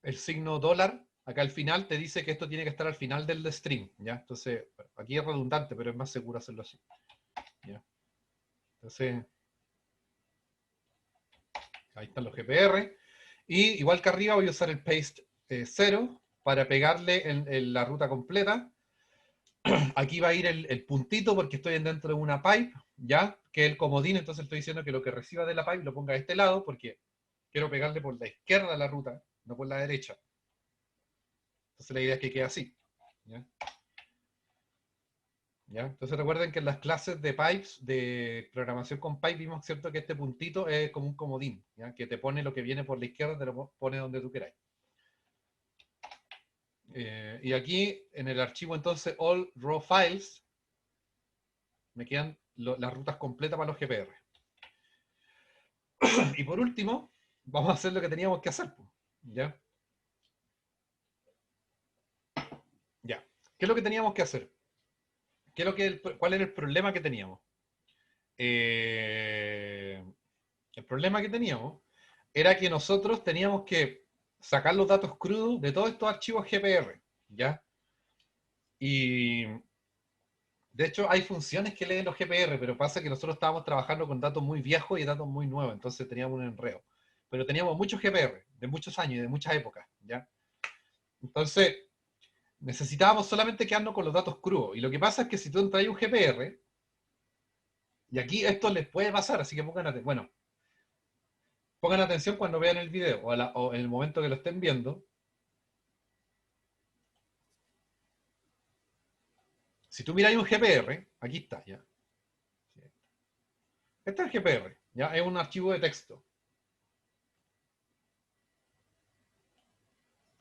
S1: el signo dólar, acá al final te dice que esto tiene que estar al final del string. ¿Ya? Entonces, aquí es redundante, pero es más seguro hacerlo así. ¿Ya? Entonces, ahí están los GPR. Y igual que arriba voy a usar el paste 0 para pegarle en la ruta completa. Aquí va a ir el puntito porque estoy dentro de una pipe, ¿ya? Que es el comodín, entonces estoy diciendo que lo que reciba de la pipe lo ponga a este lado porque quiero pegarle por la izquierda de la ruta, no por la derecha. Entonces la idea es que quede así. ¿Ya? ¿Ya? Entonces recuerden que en las clases de pipes, de programación con pipe, vimos, ¿cierto?, que este puntito es como un comodín, ¿ya? Que te pone lo que viene por la izquierda, te lo pone donde tú queráis. Y aquí, en el archivo entonces all raw files, me quedan las rutas completas para los GPR. Y por último, vamos a hacer lo que teníamos que hacer. ¿Ya? Ya. ¿Qué es lo que teníamos que hacer? ¿Cuál era el problema que teníamos? Eh, el problema que teníamos era que nosotros teníamos que sacar los datos crudos de todos estos archivos GPR. ¿Ya? Y de hecho hay funciones que leen los GPR, pero pasa que nosotros estábamos trabajando con datos muy viejos y datos muy nuevos, entonces teníamos un enredo. Pero teníamos muchos GPR, de muchos años y de muchas épocas. ¿Ya? Entonces, necesitábamos solamente quedarnos con los datos crudos. Y lo que pasa es que si tú entras un GPR, y aquí esto les puede pasar, así que pongan atención cuando vean el video o en el momento que lo estén viendo. Si tú miras un GPR, aquí está, ya. Este es el GPR, ya, es un archivo de texto.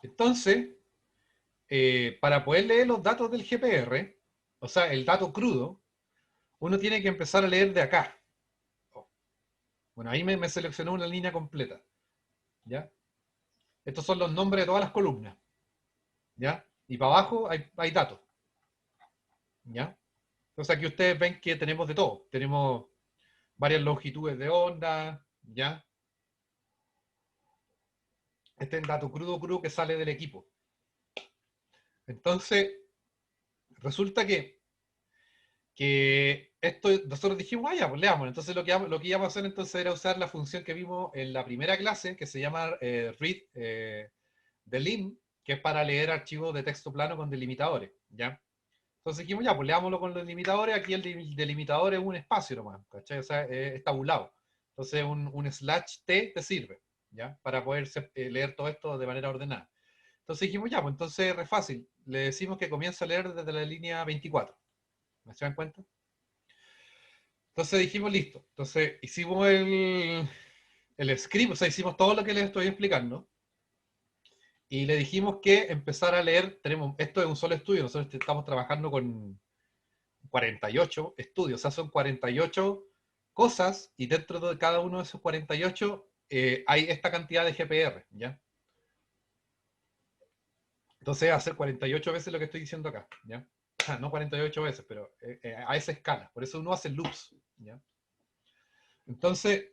S1: Entonces, para poder leer los datos del GPR, o sea, el dato crudo, uno tiene que empezar a leer de acá. Oh. Bueno, ahí me seleccionó una línea completa. ¿Ya? Estos son los nombres de todas las columnas. ¿Ya? Y para abajo hay datos. ¿Ya? Entonces aquí ustedes ven que tenemos de todo. Tenemos varias longitudes de onda. ¿Ya? Este es el dato crudo que sale del equipo. Entonces, resulta que esto, nosotros dijimos, vaya, pues leamos. Entonces lo que íbamos a hacer entonces era usar la función que vimos en la primera clase, que se llama read delim, que es para leer archivos de texto plano con delimitadores. ¿Ya? Entonces dijimos, ya, pues leámoslo con los delimitadores. Aquí el delimitador es un espacio nomás, ¿cachai? O sea, es tabulado. Entonces un slash t te sirve, ¿ya? Para poder leer todo esto de manera ordenada. Entonces dijimos, ya, pues entonces es re fácil. Le decimos que comience a leer desde la línea 24. ¿Me se dan cuenta? Entonces dijimos, listo. Entonces hicimos el script, o sea, hicimos todo lo que les estoy explicando. Y le dijimos que empezar a leer, esto es un solo estudio, nosotros estamos trabajando con 48 estudios, o sea, son 48 cosas y dentro de cada uno de esos 48 hay esta cantidad de GPR, ¿ya? Entonces hacer 48 veces lo que estoy diciendo acá, ¿ya? no 48 veces, pero a esa escala. Por eso uno hace loops, ¿ya? Entonces,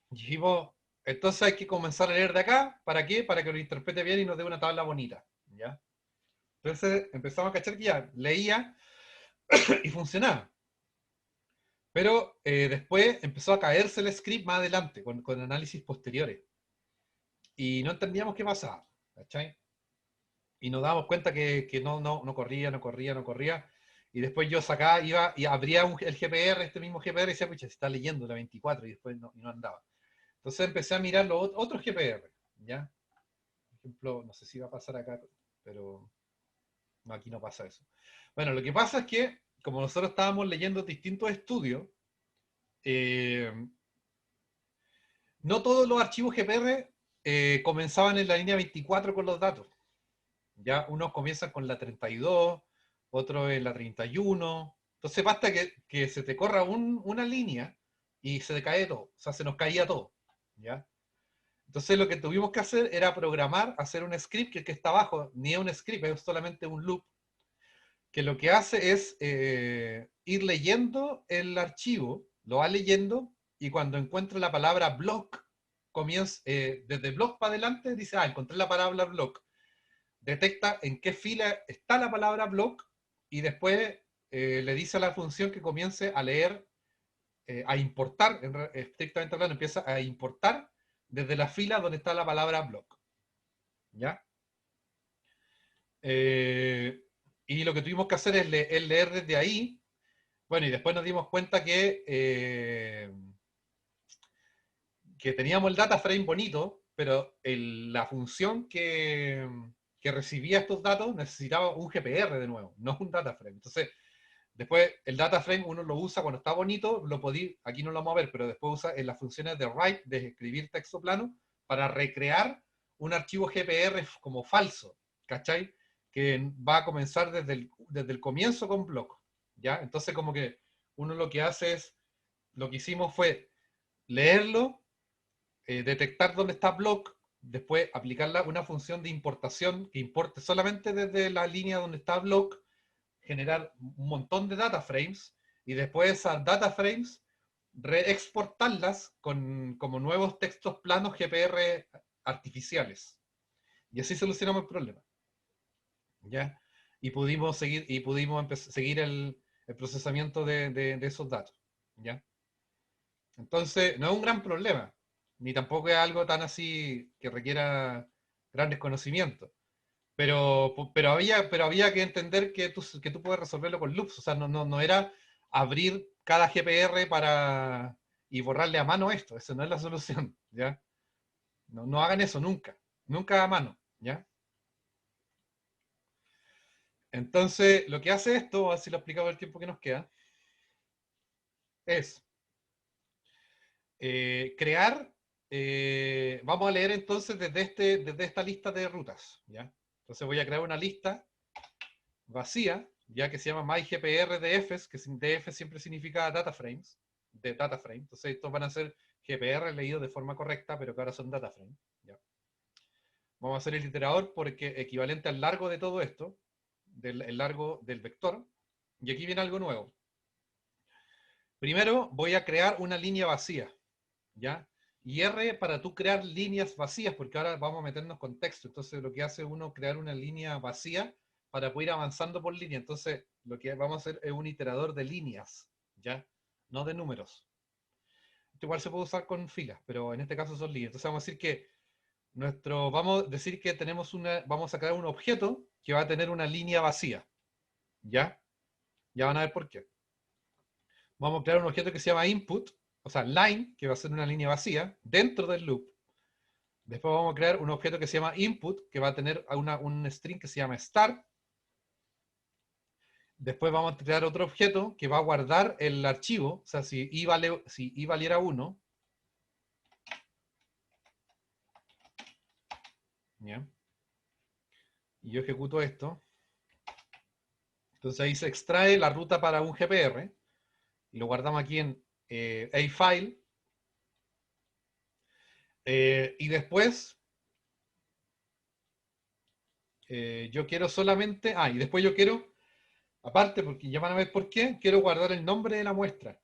S1: dijimos, entonces hay que comenzar a leer de acá. ¿Para qué? Para que lo interprete bien y nos dé una tabla bonita, ¿ya? Entonces empezamos a cachar que ya leía y funcionaba. Pero después empezó a caerse el script más adelante, con análisis posteriores. Y no entendíamos qué pasaba, ¿cachai? Y nos dábamos cuenta que no corría, no corría, no corría. Y después yo sacaba, iba y abría el GPR, este mismo GPR, y decía, pucha, se está leyendo la 24, y después no andaba. Entonces empecé a mirar los otros GPR, ¿ya? Por ejemplo, no sé si va a pasar acá, pero no, aquí no pasa eso. Bueno, lo que pasa es que, como nosotros estábamos leyendo distintos estudios, eh, no todos los archivos GPR comenzaban en la línea 24 con los datos. Ya unos comienzan con la 32, otros en la 31. Entonces basta que se te corra una línea y se te cae todo. O sea, se nos caía todo. ¿Ya? Entonces lo que tuvimos que hacer era programar, hacer un script que está abajo, ni es un script, es solamente un loop, que lo que hace es ir leyendo el archivo, lo va leyendo, y cuando encuentra la palabra block, comienza, desde block para adelante, dice, encontré la palabra block. Detecta en qué fila está la palabra block, y después le dice a la función que comience a leer, a importar, estrictamente hablando, empieza a importar desde la fila donde está la palabra block. ¿Ya? Eh, y lo que tuvimos que hacer es leer desde ahí. Bueno, y después nos dimos cuenta que teníamos el data frame bonito, pero la función que recibía estos datos necesitaba un GPR de nuevo, no un data frame. Entonces, después el data frame uno lo usa cuando está bonito, aquí no lo vamos a ver, pero después usa en las funciones de write, de escribir texto plano, para recrear un archivo GPR como falso, ¿cachai? Que va a comenzar desde el comienzo con block, ¿ya? Entonces como que uno lo que hace es, lo que hicimos fue leerlo, detectar dónde está block, después aplicar una función de importación que importe solamente desde la línea donde está block, generar un montón de data frames, y después esas data frames reexportarlas como nuevos textos planos GPR artificiales. Y así solucionamos el problema. ¿Ya? Y pudimos seguir el procesamiento de esos datos. ¿Ya? Entonces, no es un gran problema, ni tampoco es algo tan así que requiera grandes conocimientos. Pero había que entender que tú puedes resolverlo con loops. O sea, no era abrir cada GPR y borrarle a mano esto. Esa no es la solución, ¿ya? No hagan eso nunca. Nunca a mano, ¿ya? Entonces, lo que hace esto, así lo explicado el tiempo que nos queda, es crear. Vamos a leer entonces desde esta lista de rutas, ¿ya? Entonces voy a crear una lista vacía, ya que se llama MyGPR que DF siempre significa data frames, de data frame. Entonces estos van a ser GPR leídos de forma correcta, pero que ahora son data frame. ¿Ya? Vamos a hacer el iterador porque equivalente al largo de todo esto, el largo del vector. Y aquí viene algo nuevo. Primero voy a crear una línea vacía, ¿ya? Y R para tú crear líneas vacías, porque ahora vamos a meternos con texto. Entonces lo que hace uno crear una línea vacía para poder ir avanzando por línea. Entonces lo que vamos a hacer es un iterador de líneas, ¿ya? No de números. Esto igual se puede usar con filas, pero en este caso son líneas. Entonces vamos a decir que vamos a decir que vamos a crear un objeto que va a tener una línea vacía, ¿ya? Ya van a ver por qué. Vamos a crear un objeto que se llama input, o sea, line, que va a ser una línea vacía, dentro del loop. Después vamos a crear un objeto que se llama input, que va a tener un string que se llama start. Después vamos a crear otro objeto que va a guardar el archivo, o sea, si i valiera 1, ¿ya? Y yo ejecuto esto. Entonces ahí se extrae la ruta para un GPR, y lo guardamos aquí en a-file. Y después yo quiero solamente, y después yo quiero Aparte, porque ya van a ver por qué, quiero guardar el nombre de la muestra.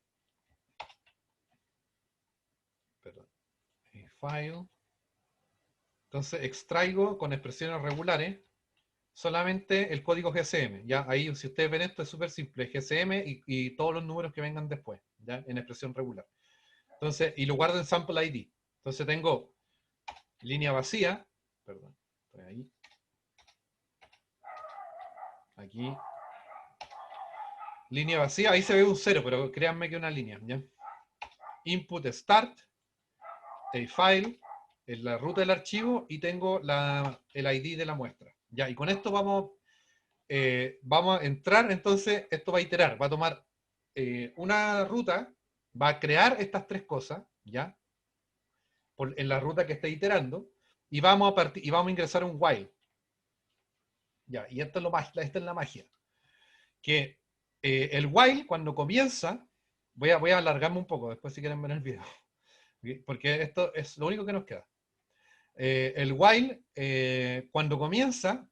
S1: Perdón. File. Entonces extraigo con expresiones regulares solamente el código GSM. Ya ahí, si ustedes ven esto, es súper simple. GSM y todos los números que vengan después, ya en expresión regular. Entonces, y lo guardo en sample ID. Entonces tengo línea vacía. Perdón, estoy ahí. Aquí. Línea vacía, ahí se ve un 0, pero créanme que es una línea, ¿ya? Input start, el file, en la ruta del archivo y tengo el ID de la muestra. Ya, y con esto vamos a entrar, entonces esto va a iterar, va a tomar una ruta, va a crear estas tres cosas, ¿ya? En la ruta que está iterando, y vamos a ingresar un while. Ya, y esto esta es la magia. Que el while, cuando comienza, voy a alargarme un poco, después si quieren ver el video, porque esto es lo único que nos queda. El while, cuando comienza,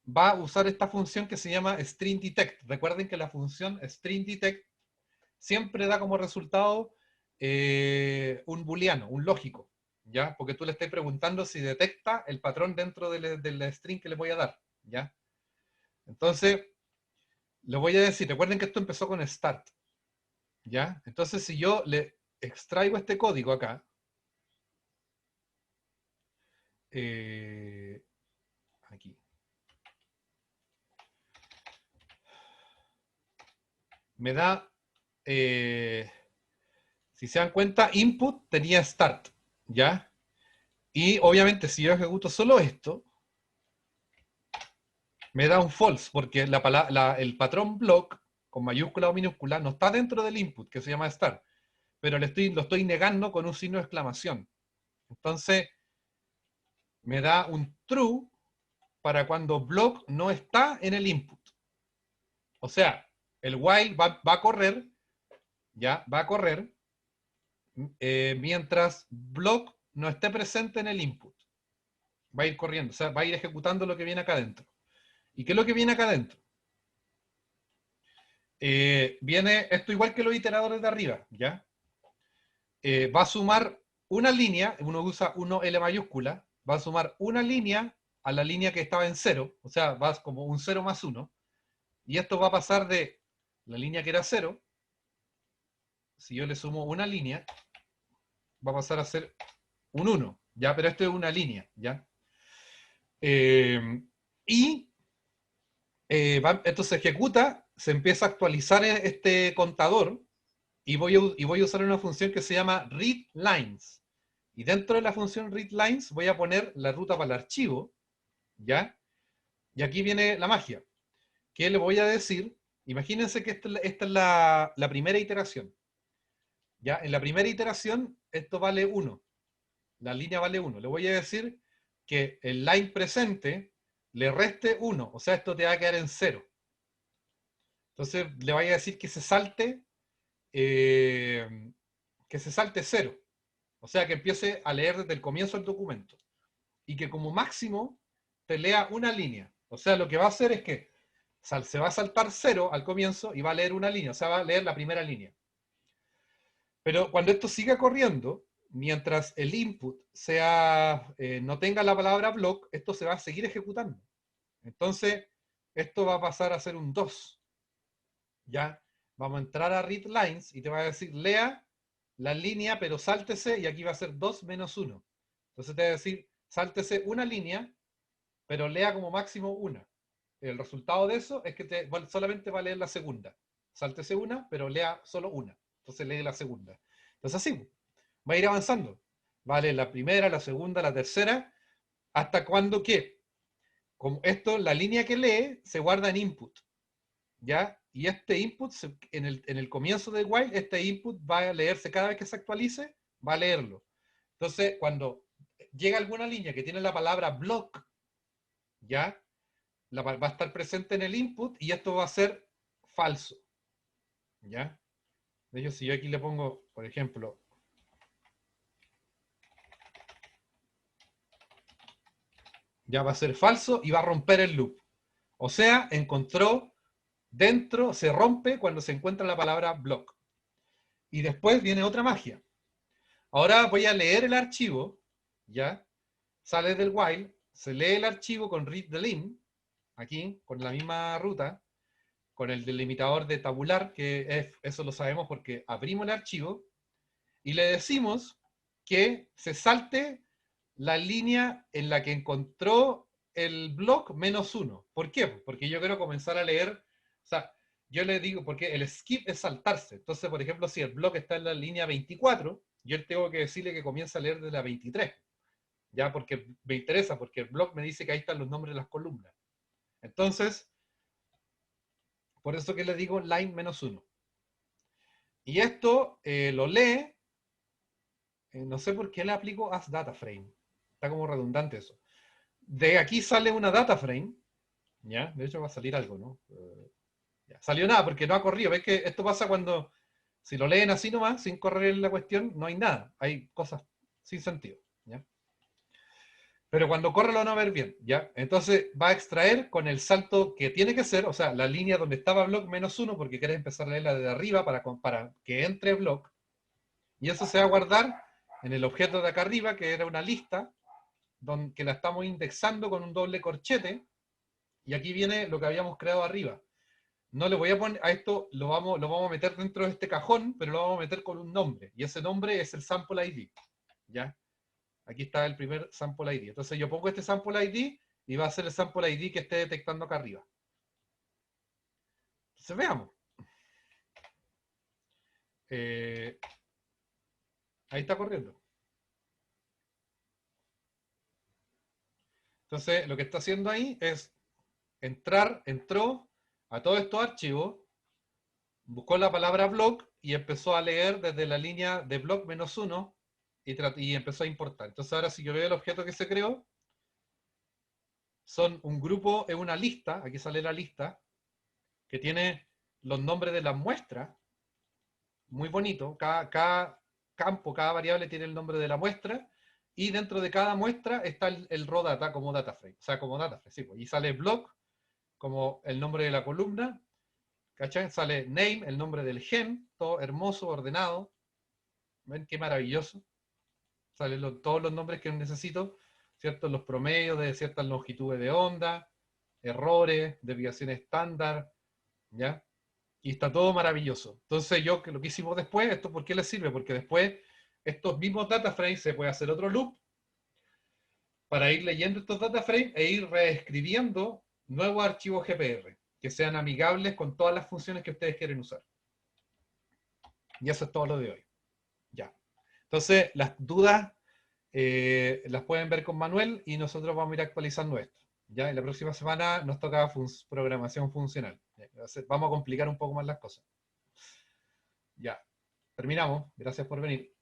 S1: va a usar esta función que se llama string detect. Recuerden que la función string detect siempre da como resultado un booleano, un lógico, ¿ya? Porque tú le estás preguntando si detecta el patrón dentro del string que le voy a dar, ¿ya? Entonces, le voy a decir, recuerden que esto empezó con start, ¿ya? Entonces, si yo le extraigo este código acá, aquí, me da, si se dan cuenta, input tenía start, ¿ya? Y obviamente si yo ejecuto solo esto, me da un false, porque el patrón block, con mayúscula o minúscula, no está dentro del input, que se llama start, pero lo estoy negando con un signo de exclamación. Entonces, me da un true para cuando block no está en el input. O sea, el while va a correr, ya, va a correr, mientras block no esté presente en el input. Va a ir corriendo, o sea, va a ir ejecutando lo que viene acá adentro. ¿Y qué es lo que viene acá adentro? Viene esto igual que los iteradores de arriba, ¿ya? Va a sumar una línea, uno usa 1L mayúscula, va a sumar una línea a la línea que estaba en 0, o sea, va como un 0 más 1, y esto va a pasar de la línea que era 0, si yo le sumo una línea, va a pasar a ser un 1, ¿ya? Pero esto es una línea, ¿ya? Y esto se ejecuta, se empieza a actualizar este contador, y voy a usar una función que se llama readLines. Y dentro de la función readLines voy a poner la ruta para el archivo, ¿ya? Y aquí viene la magia. ¿Qué le voy a decir? Imagínense que esta es la primera iteración. ¿Ya? En la primera iteración esto vale 1. La línea vale 1. Le voy a decir que el line presente le reste 1. O sea, esto te va a quedar en 0. Entonces le voy a decir que se salte 0. O sea, que empiece a leer desde el comienzo del documento. Y que como máximo te lea una línea. O sea, lo que va a hacer es que se va a saltar 0 al comienzo y va a leer una línea. O sea, va a leer la primera línea. Pero cuando esto siga corriendo, mientras el input no tenga la palabra block, esto se va a seguir ejecutando. Entonces, esto va a pasar a ser un 2. ¿Ya? Vamos a entrar a readLines y te va a decir, lea la línea, pero sáltese, y aquí va a ser 2 menos 1. Entonces te va a decir, sáltese una línea, pero lea como máximo una. El resultado de eso es que solamente va a leer la segunda. Sáltese una, pero lea solo una. Entonces lee la segunda. Entonces así, va a ir avanzando. Va a leer la primera, la segunda, la tercera, hasta cuando que, como esto, la línea que lee se guarda en input. ¿Ya? Y este input, en el comienzo del while, este input va a leerse cada vez que se actualice, va a leerlo. Entonces, cuando llega alguna línea que tiene la palabra block, ¿ya? Va a estar presente en el input y esto va a ser falso, ¿ya? De hecho, si yo aquí le pongo, por ejemplo, ya va a ser falso y va a romper el loop. O sea, encontró dentro se rompe cuando se encuentra la palabra block. Y después viene otra magia. Ahora voy a leer el archivo, ¿ya? Sale del while, se lee el archivo con read delim, aquí, con la misma ruta, con el delimitador de tabular, que eso lo sabemos porque abrimos el archivo, y le decimos que se salte la línea en la que encontró el block -1. ¿Por qué? Porque yo quiero comenzar a leer, o sea, yo le digo, porque el skip es saltarse. Entonces, por ejemplo, si el block está en la línea 24, yo tengo que decirle que comience a leer de la 23. Ya, porque me interesa, porque el block me dice que ahí están los nombres de las columnas. Entonces, por eso que le digo line -1. Y esto lo lee, no sé por qué le aplico as data frame. Está como redundante eso. De aquí sale una data frame, ¿ya? De hecho va a salir algo, ¿no? Ya. Salió nada porque no ha corrido. ¿Ves que esto pasa cuando, si lo leen así nomás, sin correr la cuestión, no hay nada. Hay cosas sin sentido, ¿ya? Pero cuando corre lo van a ver bien, ¿ya? Entonces va a extraer con el salto que tiene que ser, o sea, la línea donde estaba block -1, porque quieres empezar a leerla de arriba para que entre block. Y eso se va a guardar en el objeto de acá arriba, que era una lista, que la estamos indexando con un doble corchete. Y aquí viene lo que habíamos creado arriba. No le voy a poner a esto, lo vamos a meter dentro de este cajón, pero lo vamos a meter con un nombre. Y ese nombre es el sample ID. ¿Ya? Aquí está el primer sample ID. Entonces yo pongo este sample ID y va a ser el sample ID que esté detectando acá arriba. Entonces veamos. Ahí está corriendo. Entonces lo que está haciendo ahí es entró a todos estos archivos, buscó la palabra block y empezó a leer desde la línea de block -1 y empezó a importar. Entonces ahora si yo veo el objeto que se creó, son un grupo, es una lista, aquí sale la lista, que tiene los nombres de las muestras, muy bonito, cada campo, cada variable tiene el nombre de la muestra, y dentro de cada muestra está el raw data como data frame, o sea, como data frame, sí, pues, y sale block como el nombre de la columna, ¿cachai? Sale name, el nombre del gen, todo hermoso, ordenado, ¿ven qué maravilloso? Salen todos los nombres que necesito, ¿cierto? Los promedios de ciertas longitudes de onda, errores, desviaciones estándar, ¿ya? Y está todo maravilloso. Entonces yo, lo que hicimos después, ¿esto por qué les sirve? Porque después estos mismos data frames se puede hacer otro loop para ir leyendo estos data frames e ir reescribiendo nuevos archivos GPR que sean amigables con todas las funciones que ustedes quieren usar. Y eso es todo lo de hoy. Ya. Entonces, las dudas las pueden ver con Manuel y nosotros vamos a ir actualizando esto. Ya, en la próxima semana nos toca programación funcional. Vamos a complicar un poco más las cosas. Ya, terminamos. Gracias por venir.